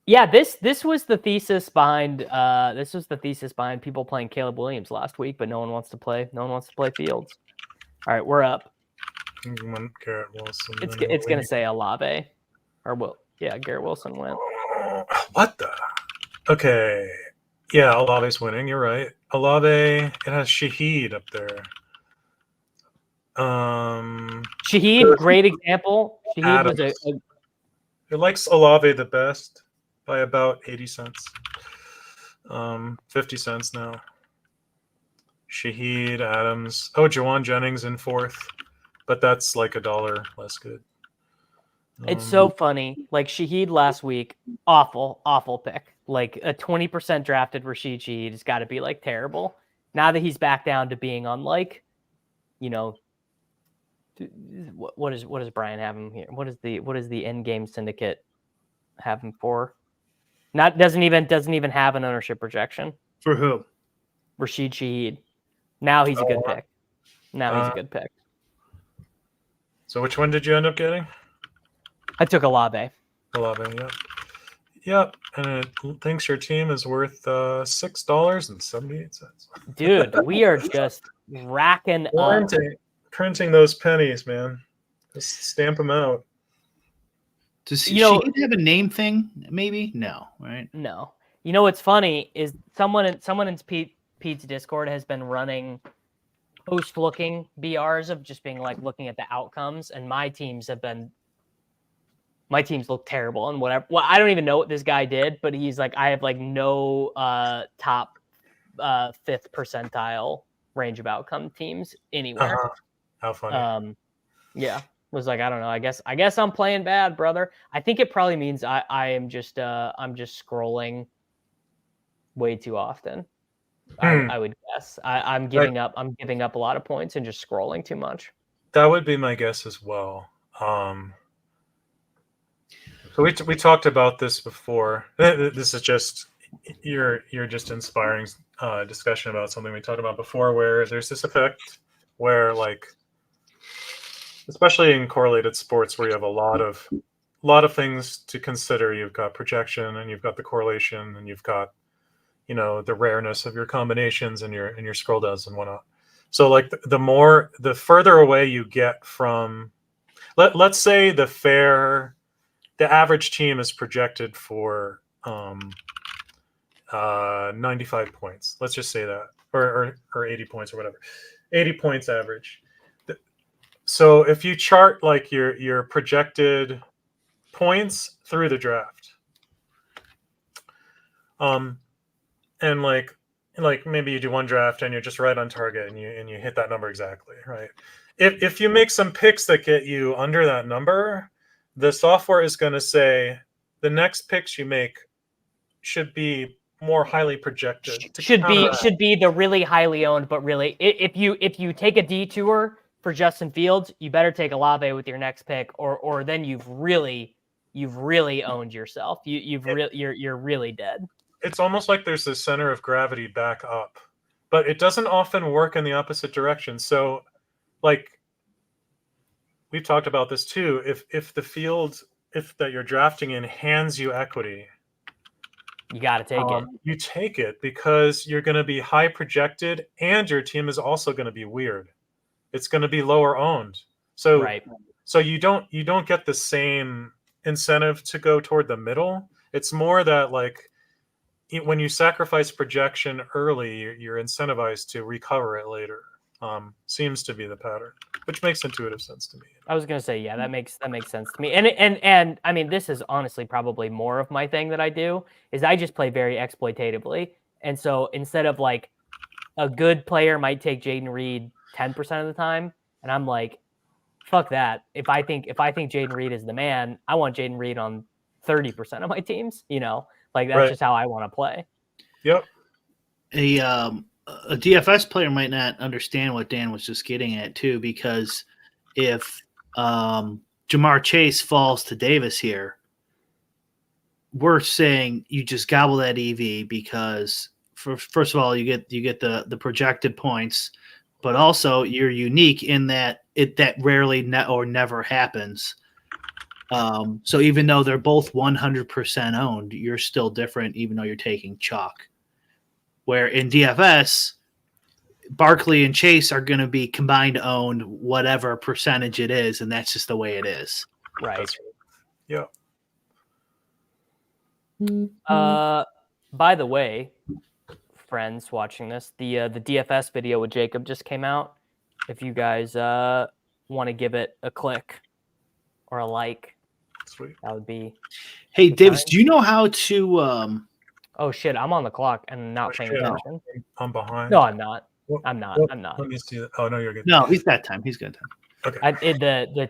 Yeah, this was the thesis behind people playing Caleb Williams last week, but no one wants to play Fields. All right, we're up. Garrett Wilson. It's gonna say Olave, or will. Yeah, Garrett Wilson went. What the? Okay. Yeah, Olave's winning. You're right. Olave, it has Shaheed up there. Shaheed, great example. Shaheed was It likes Olave the best by about 80 cents. 50 cents now. Shaheed, Adams. Oh, Jawan Jennings in fourth. But that's like $1 less good. It's so funny. Like Shaheed last week, awful pick. Like a 20% drafted Rashid Shaheed has got to be like terrible. Now that he's back down to being on like, you know, what does Brian have him here? What is the EndGame Syndicate have him for? Doesn't even have an ownership projection. For who? Rashid Shaheed. Now he's a good pick. Now he's a good pick. So which one did you end up getting? I took Olave. Olave, yeah. Yep, and it thinks your team is worth $6.78. Dude, we are just racking up. Printing those pennies, man. Just stamp them out. Does she have a name thing? Maybe? No, right? No. You know what's funny is someone in Pete's Discord has been running post-looking BRs of just being like looking at the outcomes, and my teams look terrible and whatever. Well, I don't even know what this guy did, but he's like, I have like no top 5th percentile range of outcome teams anywhere. How funny. Yeah. Was like, I don't know. I guess I'm playing bad, brother. I think it probably means I'm just scrolling way too often. I would guess. I'm giving up a lot of points and just scrolling too much. That would be my guess as well. So we talked about this before. This is just you're just inspiring discussion about something we talked about before, where there's this effect where, like, especially in correlated sports, where you have a lot of things to consider. You've got projection, and you've got the correlation, and you've got, you know, the rareness of your combinations and your scroll downs and whatnot. So like the further away you get from, let's say the average team is projected for 95 points. Let's just say that, or 80 points or whatever, 80 points average. So if you chart like your projected points through the draft, and like maybe you do one draft and you're just right on target and you hit that number exactly, right? If you make some picks that get you under that number, the software is going to say the next picks you make should be more highly projected. Should be the really highly owned, but really, if you take a detour for Justin Fields, you better take Olave with your next pick, or then you've really owned yourself. You're really dead. It's almost like there's this center of gravity back up, but it doesn't often work in the opposite direction. So, like, we've talked about this too. If the field that you're drafting in hands you equity, you got to take it. You take it because you're going to be high projected, and your team is also going to be weird. It's going to be lower owned. So right. So you don't get the same incentive to go toward the middle. It's more that, like, when you sacrifice projection early, you're incentivized to recover it later. Seems to be the pattern, which makes intuitive sense to me. I was going to say, yeah, that makes sense to me. And I mean, this is honestly probably more of my thing that I do is I just play very exploitatively. And so instead of like a good player might take Jayden Reed 10% of the time, and I'm like, fuck that. If I think Jayden Reed is the man, I want Jayden Reed on 30% of my teams, you know, like that's just how I want to play. Yep. A DFS player might not understand what Dan was just getting at too, because if Jamar Chase falls to Davis here, we're saying you just gobble that EV because first of all, you get the projected points, but also you're unique in that that rarely or never happens. So even though they're both 100% owned, you're still different, even though you're taking chalk. Where in DFS, Barkley and Chase are going to be combined owned, whatever percentage it is, and that's just the way it is. Right. Yeah. By the way, friends watching this, the DFS video with Jakob just came out. If you guys want to give it a click or a like, sweet, that would be. Hey, Davis, do you know how to? Oh shit! I'm on the clock and not paying attention. I'm behind. No, I'm not. I'm not. Let me see that. Oh no, you're good. No, he's got time. He's got time. Okay. The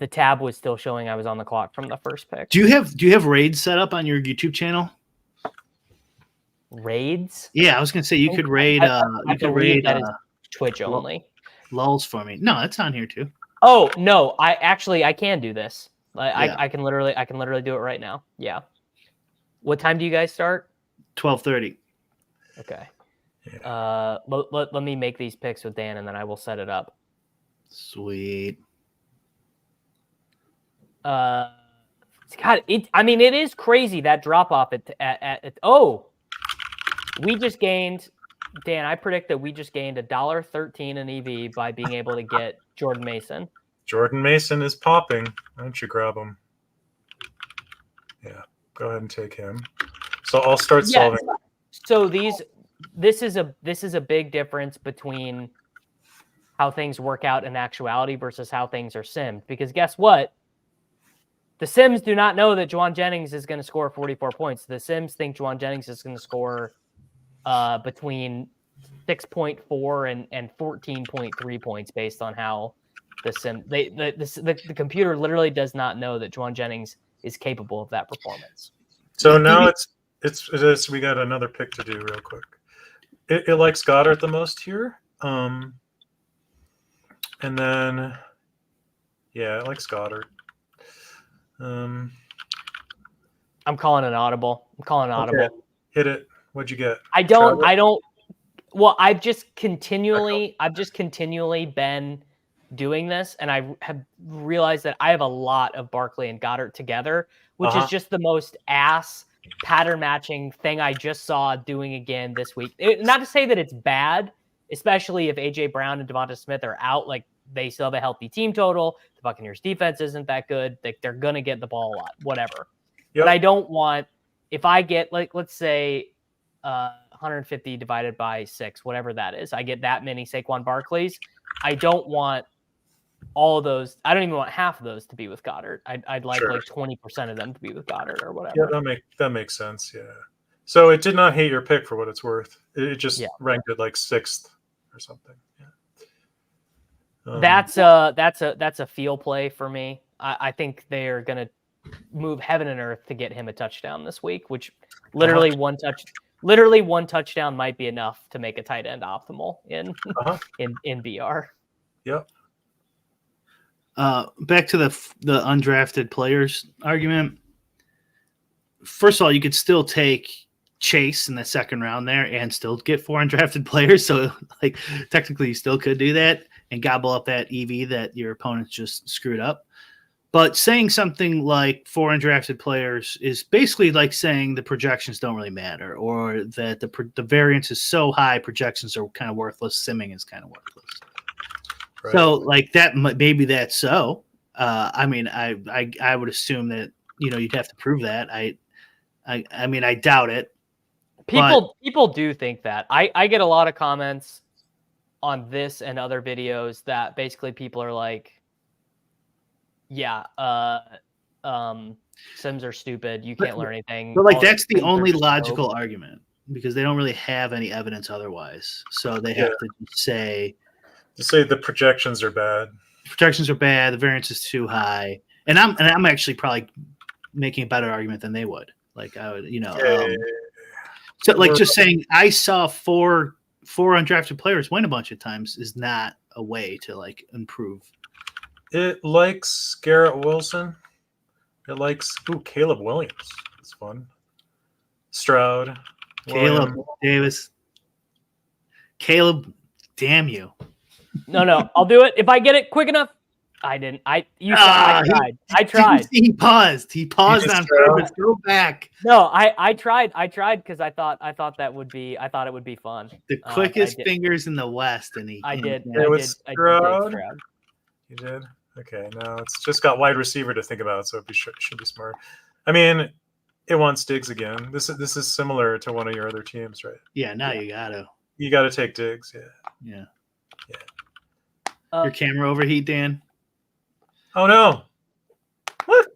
tab was still showing I was on the clock from the first pick. Do you have raids set up on your YouTube channel? Raids? Yeah, I was gonna say you could raid. I You could believe raid that is Twitch only. lulls for me. No, that's on here too. Oh no, I can do this. Yeah. I can literally do it right now. Yeah. What time do you guys start? 12:30. Okay. Yeah. Let me make these picks with Dan, and then I will set it up. Sweet. God, it is crazy that drop off at oh, we just gained. Dan, I predict that we just gained $1.13 in EV by being able to get Jordan Mason. Jordan Mason is popping. Why don't you grab him? Yeah, go ahead and take him. So I'll start solving. So this is a big difference between how things work out in actuality versus how things are simmed. Because guess what? The Sims do not know that Juwan Jennings is going to score 44 points. The Sims think Juwan Jennings is going to score between 6.4 and 14.3 points based on how the computer literally does not know that Juwan Jennings is capable of that performance. So now we got another pick to do real quick. It likes Goddard the most here. And then it likes Goddard. I'm calling an audible. Okay. Hit it. What'd you get? Well, I've just continually been doing this, and I have realized that I have a lot of Barkley and Goddard together, which is just the most ass pattern matching thing I just saw doing again this week. Not to say that it's bad, especially if AJ Brown and Devonta Smith are out. Like, they still have a healthy team total. The Buccaneers defense isn't that good. They're gonna get the ball a lot, whatever. Yep. But I don't want, if I get, like, let's say 150 divided by 6, whatever that is, I get that many Saquon Barkleys. I don't want all of those. I don't even want half of those to be with Goddard. I'd like 20% of them to be with Goddard or whatever. Yeah, that makes sense. Yeah. So it did not hate your pick for what it's worth. It just ranked it like 6th or something. Yeah. That's a feel play for me. I think they're gonna move heaven and earth to get him a touchdown this week, which literally one touchdown might be enough to make a tight end optimal in BR. Yep. Back to the undrafted players argument. First of all, you could still take Chase in the second round there and still get 4 undrafted players. So, like, technically you still could do that and gobble up that EV that your opponents just screwed up. But saying something like 4 undrafted players is basically like saying the projections don't really matter, or that the variance is so high, projections are kind of worthless, simming is kind of worthless. Right. So, like, that, maybe that's so. I mean, I would assume that, you'd have to prove that. I mean, I doubt it. People do think that. I get a lot of comments on this and other videos that basically people are like, Sims are stupid. You can't learn anything. But, like, that's the only logical argument, because they don't really have any evidence otherwise. So they have to say the projections are bad. Projections are bad. The variance is too high. And I'm actually probably making a better argument than they would. Like, I would, so, like, just saying I saw four undrafted players win a bunch of times is not a way to, like, improve. It likes Garrett Wilson. It likes Caleb Williams. It's fun. Stroud. Caleb Davis. Caleb, damn you. No, I'll do it if I get it quick enough. I didn't. I tried. He paused. He paused on purpose. Go back. No, I tried because I thought it would be fun. The quickest fingers in the West, and I did. Stroud. You did. Okay, now it's just got wide receiver to think about, so it should be smart. I mean, it wants Diggs again. This is similar to one of your other teams, right? Yeah. Now you gotta take Diggs. Yeah. Your camera overheat, Dan? Oh no! What?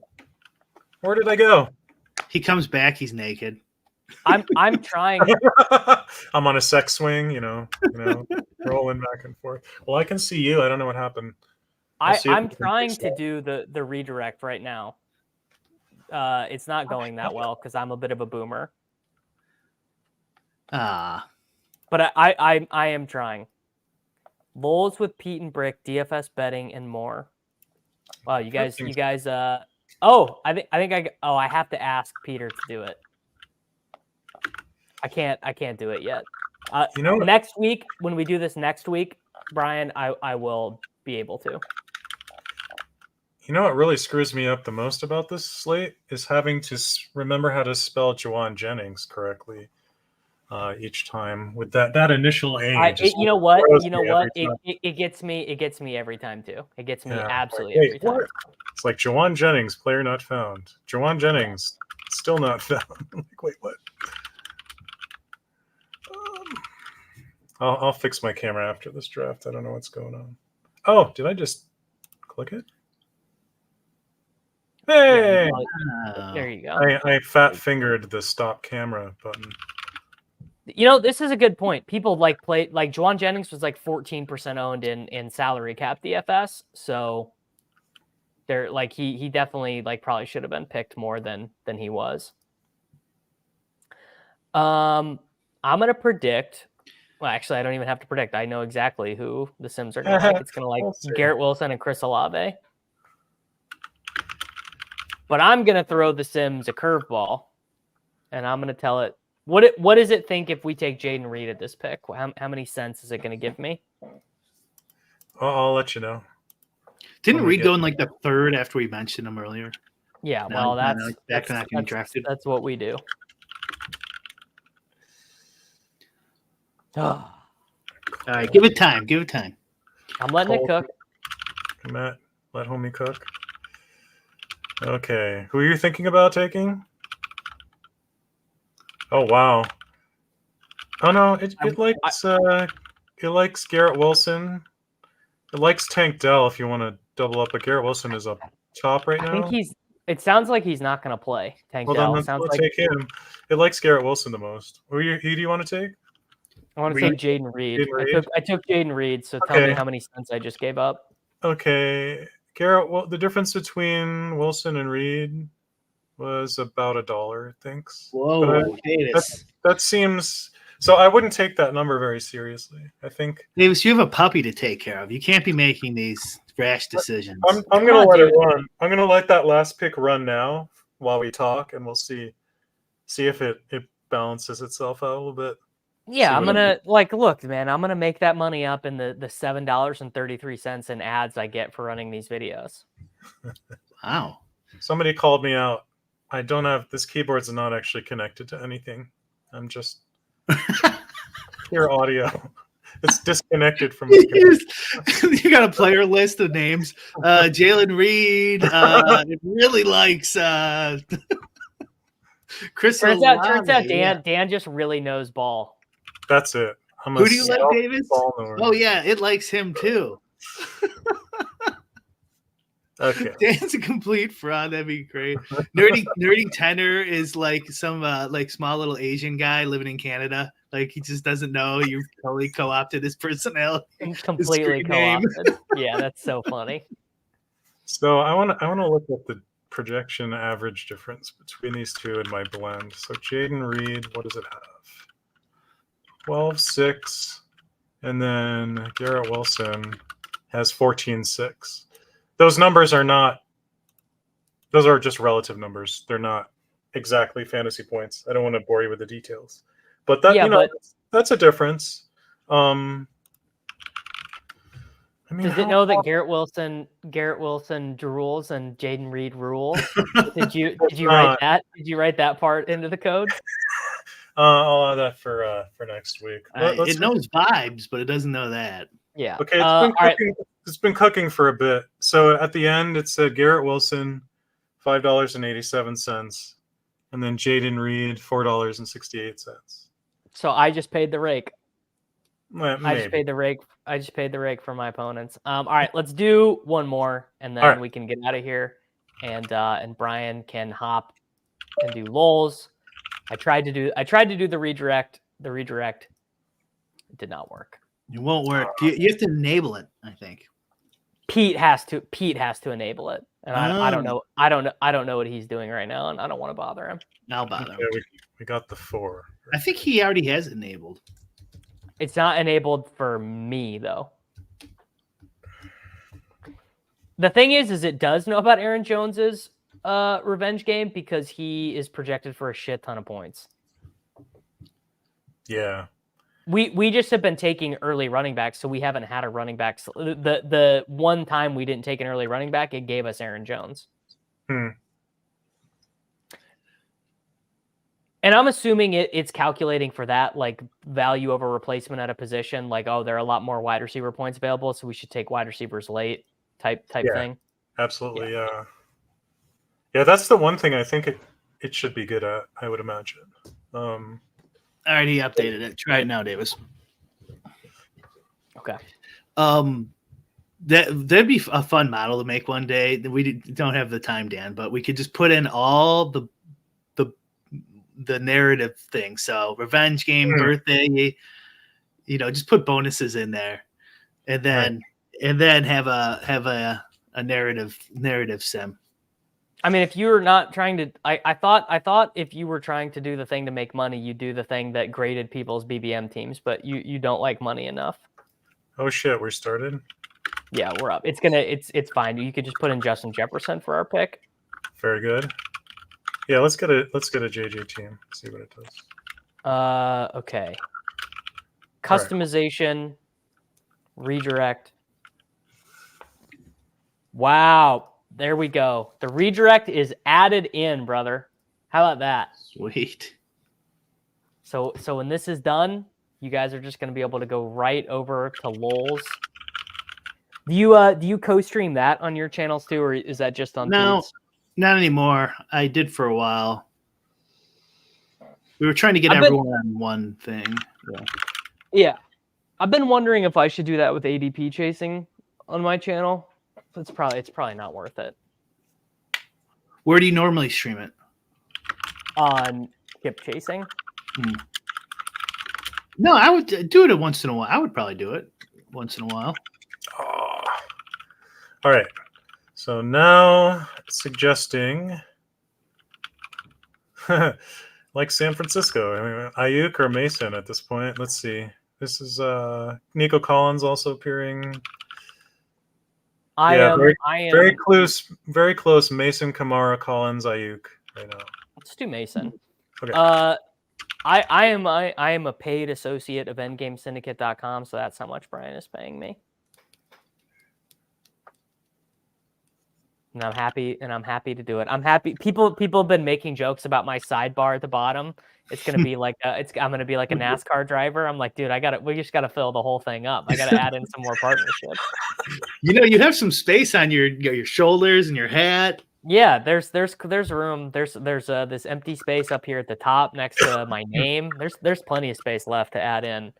Where did I go? He comes back. He's naked. I'm trying. I'm on a sex swing, rolling back and forth. Well, I can see you. I don't know what happened. I'm trying to do the redirect right now. It's not going that well because I'm a bit of a boomer. But I am trying. Lulz with Pete and Brick, DFS betting, and more. Wow, you guys. I have to ask Peter to do it. I can't do it yet. Next week, when we do this next week, Brian, I will be able to. You know what really screws me up the most about this slate is having to remember how to spell Juwan Jennings correctly each time with that initial A. You know what? It gets me every time too. It gets me absolutely every time. What? It's like Juwan Jennings, player not found. Juwan Jennings, still not found. Like, wait, what? I'll fix my camera after this draft. I don't know what's going on. Oh, did I just click it? Hey! There you go. I fat fingered the stop camera button. You know, this is a good point. People play Juwan Jennings was 14% owned in salary cap DFS, so they're he definitely probably should have been picked more than he was. I'm gonna predict. Well, actually, I don't even have to predict. I know exactly who the Sims are gonna like. It's gonna Garrett Wilson and Chris Olave. But I'm gonna throw the Sims a curveball, and I'm gonna tell it. What does it think if we take Jaden Reed at this pick? How many cents is it gonna give me? I'll let you know. Didn't Reed go in the third after we mentioned him earlier? Yeah, well, that's what we do. All right, give it time. I'm letting it cook. Matt, let homie cook. Okay, who are you thinking about taking? Oh wow! Oh no, it likes Garrett Wilson. It likes Tank Dell if you want to double up, but Garrett Wilson is up top right now. I think it sounds like he's not going to play. Tank Dell. Then let's take him. It likes Garrett Wilson the most. Who do you want to take? I want to take Jaden Reed. I took Jaden Reed, so tell me how many cents I just gave up. Okay. Garrett, well, the difference between Wilson and Reed was about $1, thanks. Whoa, that seems so. I wouldn't take that number very seriously. I think Davis, you have a puppy to take care of. You can't be making these rash decisions. I'm gonna let it run. I'm gonna let that last pick run now while we talk, and we'll see if it balances itself out a little bit. Yeah, I'm gonna look, man. I'm gonna make that money up in the $7.33 in ads I get for running these videos. Wow! Somebody called me out. I don't have this keyboard's not actually connected to anything. I'm just pure audio. It's disconnected from. You got a player list of names. Jalen Reed. It really likes. Chris. Turns out Dan just really knows ball. That's it. Who do you like, Davis? Oh yeah, it likes him too. Okay. Dan's a complete fraud. That'd be great. NerdyTenor is some small little Asian guy living in Canada. He just doesn't know you totally co-opted his personality. Completely co-opted. Yeah, that's so funny. So I want to look at the projection average difference between these two in my blend. So Jaden Reed, what does it have? 12.6, and then Garrett Wilson has 14.6. Those numbers are not. Those are just relative numbers. They're not exactly fantasy points. I don't want to bore you with the details, but that's a difference. Does it know that Garrett Wilson drools and Jaden Reed rules? Did you write that? Did you write that part into the code? I'll add that for next week. It knows vibes, but it doesn't know that. Yeah. Okay. It's been cooking for a bit. So at the end, it said Garrett Wilson, $5.87, and then Jaden Reed, $4.68. So I just paid the rake. I just paid the rake for my opponents. All right, let's do one more, and then we can get out of here. And Brian can hop and do lulz. I tried to do the redirect. The redirect did not work. It won't work. You have to enable it, I think. Pete has to enable it, and I don't know. I don't know what he's doing right now, and I don't want to bother him. I'll bother him. We got the 4. I think he already has enabled. It's not enabled for me though. The thing is it does know about Aaron Jones's revenge game because he is projected for a shit ton of points. Yeah. We just have been taking early running backs, so we haven't had a running back. The one time we didn't take an early running back, it gave us Aaron Jones. Hmm. And I'm assuming it's calculating for that, like value over replacement at a position. Like, oh, there are a lot more wide receiver points available, so we should take wide receivers late type thing. Absolutely, yeah. Yeah, that's the one thing I think it should be good at, I would imagine. I already updated it. Try it now, Davis. Okay. That'd be a fun model to make one day. We don't have the time, Dan, but we could just put in all the narrative thing. So revenge game, birthday, just put bonuses in there, and then have a narrative sim. I mean, if you're not trying to, I thought if you were trying to do the thing to make money, you do the thing that graded people's BBM teams, but you don't like money enough. Oh shit, we're started. Yeah, we're up. It's fine. You could just put in Justin Jefferson for our pick. Very good. Yeah, let's get a JJ team. See what it does. Okay. Customization, redirect. Wow. There we go. The redirect is added in, brother. How about that? Sweet. So when this is done, you guys are just going to be able to go right over to LOLs. Do you co-stream that on your channels too, or is that just on No, Pete's? Not anymore. I did for a while. We were trying to get everyone on one thing. Yeah. I've been wondering if I should do that with ADP chasing on my channel. It's probably not worth it. Where do you normally stream it? On Kip chasing? No, I would do it once in a while. I would probably do it once in a while. Oh. All right. So now suggesting like San Francisco. I mean, Ayuk or Mason at this point. Let's see. This is Nico Collins also appearing. Very close. Mason, Kamara, Collins, Ayuk right now. Let's do Mason. Okay. I am a paid associate of EndGameSyndicate.com, so that's how much Brian is paying me. And I'm happy to do it. I'm happy. People have been making jokes about my sidebar at the bottom. It's gonna be like I'm gonna be like a NASCAR driver. I'm like, dude, we just gotta fill the whole thing up. I gotta add in some more partnerships. You have some space on your shoulders and your hat. Yeah, there's room. There's this empty space up here at the top next to my name. There's plenty of space left to add in.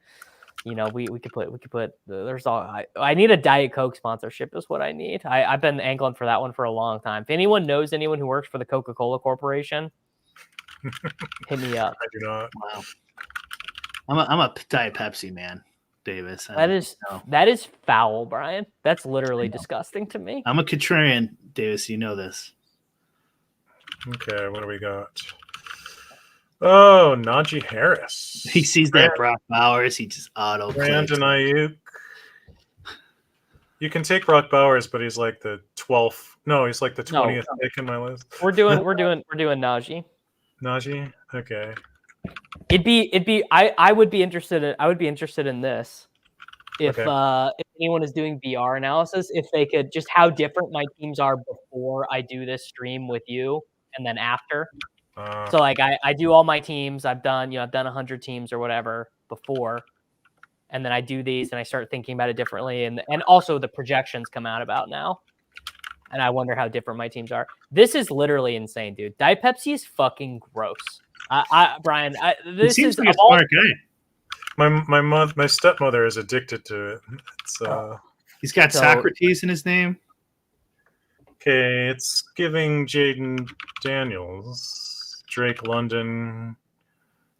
We could put there's all I need a Diet Coke sponsorship is what I need. I've been angling for that one for a long time. If anyone knows anyone who works for the Coca-Cola Corporation, hit me up. I do not. Wow. I'm a Diet Pepsi man, Davis. That is foul, Brian. That's literally disgusting to me. I'm a contrarian, Davis. You know this. Okay, what do we got? Oh, Najee Harris. He sees that Brock Bowers. He just auto Brandon Ayuk. You can take Brock Bowers, but he's like the 12th. No, he's like the 20th pick in my list. We're doing Najee. Najee? Okay. I would be interested in this. If anyone is doing VR analysis, if they could just how different my teams are before I do this stream with you and then after. So like I do all my teams. I've done 100 teams or whatever before, and then I do these and I start thinking about it differently. And also the projections come out about now, and I wonder how different my teams are. This is literally insane, dude. Diet Pepsi is fucking gross. Brian, this seems is like a smart guy. My stepmother is addicted to it. It's he's got Socrates in his name. Okay, it's giving Jaden Daniels, Drake London,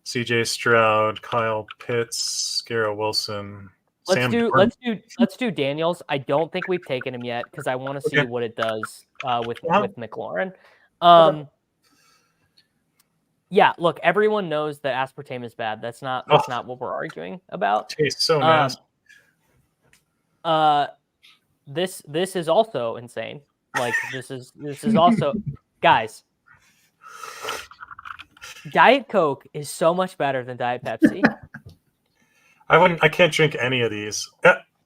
CJ Stroud, Kyle Pitts, Garrett Wilson. Let's do Daniels. I don't think we've taken him yet because I want to see what it does with McLaurin. Yeah, look, everyone knows that aspartame is bad. That's not what we're arguing about. Tastes so nasty. This is also insane. Like this is also, guys. Diet Coke is so much better than Diet Pepsi. I can't drink any of these.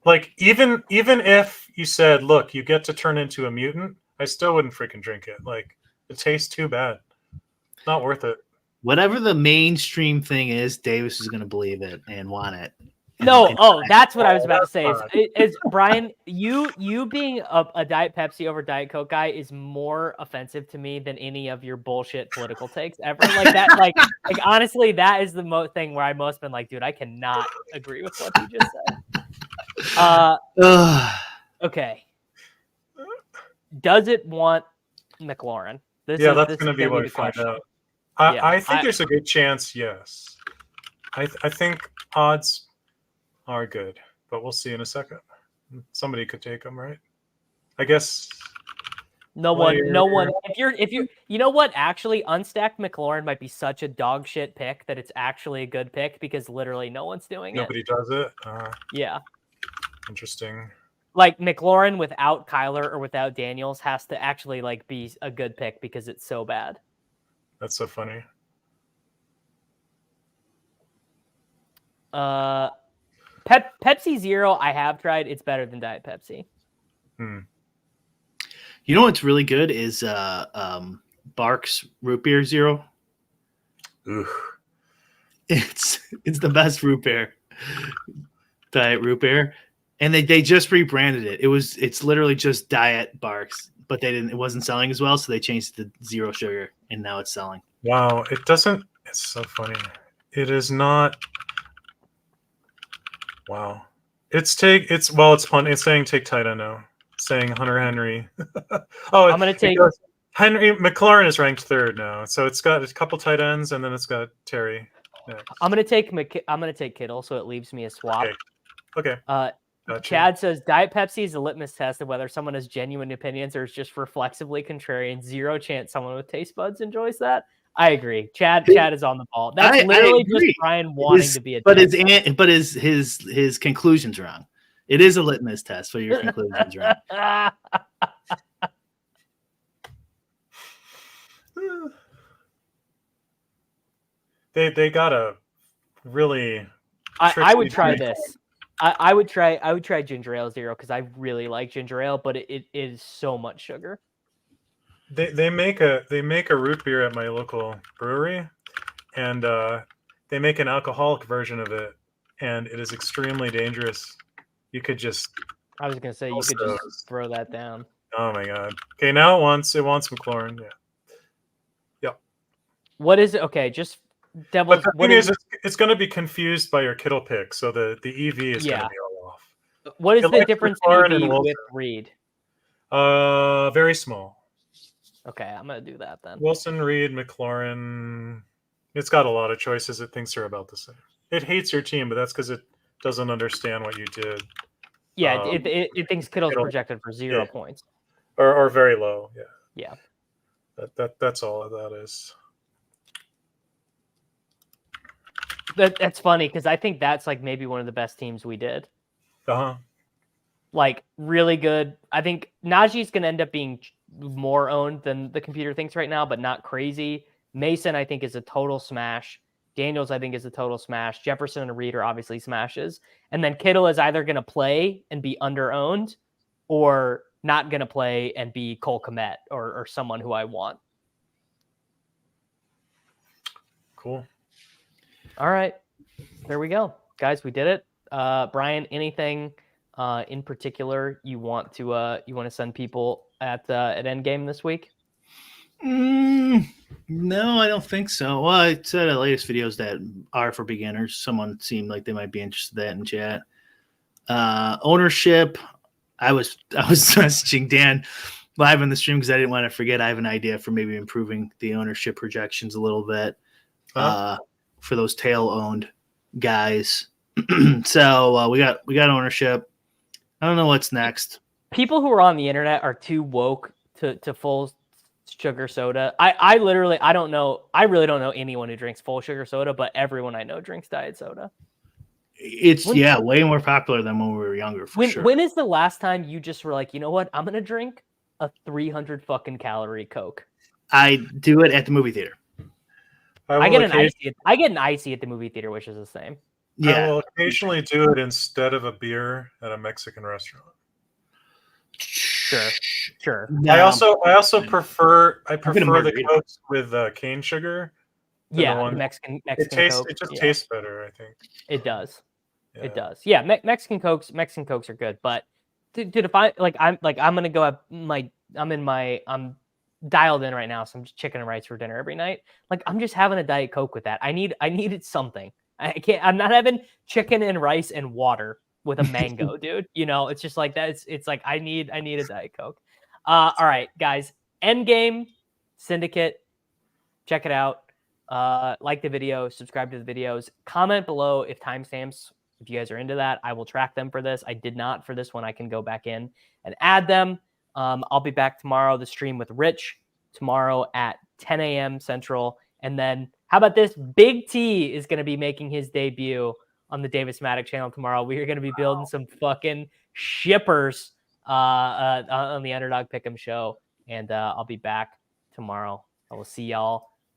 Like even if you said, look, you get to turn into a mutant, I still wouldn't freaking drink it. Like it tastes too bad. Not worth it. Whatever the mainstream thing is, Davis is going to believe it and want it. That's what I was about to say. Is Brian, you being a Diet Pepsi over Diet Coke guy is more offensive to me than any of your bullshit political takes ever. Like that, like honestly, that is the thing where I most been like, dude, I cannot agree with what you just said. Okay. Does it want McLaurin? That's going to be what we find out. I think there's a good chance, yes. I think odds are good, but we'll see in a second. Somebody could take them, right? I guess. No one. If you know what? Actually, unstacked McLaurin might be such a dog shit pick that it's actually a good pick because literally no one's doing it. Nobody does it. Yeah. Interesting. Like McLaurin without Kyler or without Daniels has to actually like be a good pick because it's so bad. That's so funny. Pepsi Zero, I have tried. It's better than Diet Pepsi. You know what's really good is Barks Root Beer Zero. Ooh. It's the best root beer. Diet root beer. And they just rebranded it. It's literally just Diet Barks, but it wasn't selling as well, so they changed it to zero sugar, and now it's selling. Wow, it's so funny. It is not. Wow. It's fun. It's saying take tight end now. It's saying Hunter Henry. I'm gonna take Henry. McLaurin is ranked third now, so it's got a couple tight ends, and then it's got Terry next. I'm gonna take Kittle, so it leaves me a swap. Okay. Gotcha. Chad says Diet Pepsi is a litmus test of whether someone has genuine opinions or is just reflexively contrarian. Zero chance someone with taste buds enjoys that. I agree. Chad is on the ball. That's literally just Brian wanting to be a. But his conclusion's wrong. It is a litmus test for your conclusions wrong. They got a really. I would try this. I would try ginger ale zero because I really like ginger ale, but it is so much sugar. They make a root beer at my local brewery, and they make an alcoholic version of it, and it is extremely dangerous. You could just. I was gonna say you could just throw that down. Oh my god! Okay, now it wants McLaurin. Yeah. Yep. What is it? Okay, just devil. But the thing is, it's going to be confused by your Kittle pick, so the EV is going to be all off. What is the difference in EV with Reid? Very small. Okay, I'm going to do that then. Wilson, Reid, McLaurin. It's got a lot of choices. It thinks they're about the same. It hates your team, but that's because it doesn't understand what you did. Yeah, it thinks Kittle's projected for 0 points. Or very low, yeah. That's all that is. That's funny because I think that's like maybe one of the best teams we did. Like really good. I think Najee's going to end up being more owned than the computer thinks right now, but not crazy. Mason, I think, is a total smash. Daniels, I think, is a total smash. Jefferson and Reid are obviously smashes. And then Kittle is either going to play and be under-owned or not going to play and be Cole Kmet or someone who I want. Cool. All right. There we go. Guys, we did it. Brian, anything in particular you want to send people at Endgame this week? No, I don't think so. Well, I said the latest videos that are for beginners. Someone seemed like they might be interested in that in chat. Ownership. I was messaging Dan live on the stream because I didn't want to forget. I have an idea for maybe improving the ownership projections a little bit for those tail-owned guys. So we got ownership. I don't know what's next. People who are on the internet are too woke to full sugar soda. I literally, I don't know. I really don't know anyone who drinks full sugar soda, but everyone I know drinks diet soda. It's way more popular than when we were younger. Sure. When is the last time you just were like, you know what? I'm gonna drink a 300 fucking calorie Coke. I do it at the movie theater. I get an icy at the movie theater, which is the same. Yeah, I will occasionally do it instead of a beer at a Mexican restaurant. Sure. No, I also prefer the Cokes with cane sugar. Yeah, the Mexican Coke. It just tastes better, I think. It does. Yeah. It does. Yeah, Mexican Cokes are good, but dude, if I'm gonna go at I'm dialed in right now, so I'm just chicken and rice for dinner every night. Like I'm just having a Diet Coke with that. I needed something. I'm not having chicken and rice and water with a mango, dude. You know, it's just like that. It's like I need a Diet Coke. All right, guys. EndGame Syndicate. Check it out. Like the video, subscribe to the videos, comment below if timestamps. If you guys are into that, I will track them for this. I did not for this one. I can go back in and add them. I'll be back tomorrow, the stream with Rich tomorrow at 10 a.m. Central. And then how about this? Big T is going to be making his debut on the Davis Mattek channel tomorrow. We are going to be building some fucking shippers on the Underdog Pick'em show. And I'll be back tomorrow. I will see y'all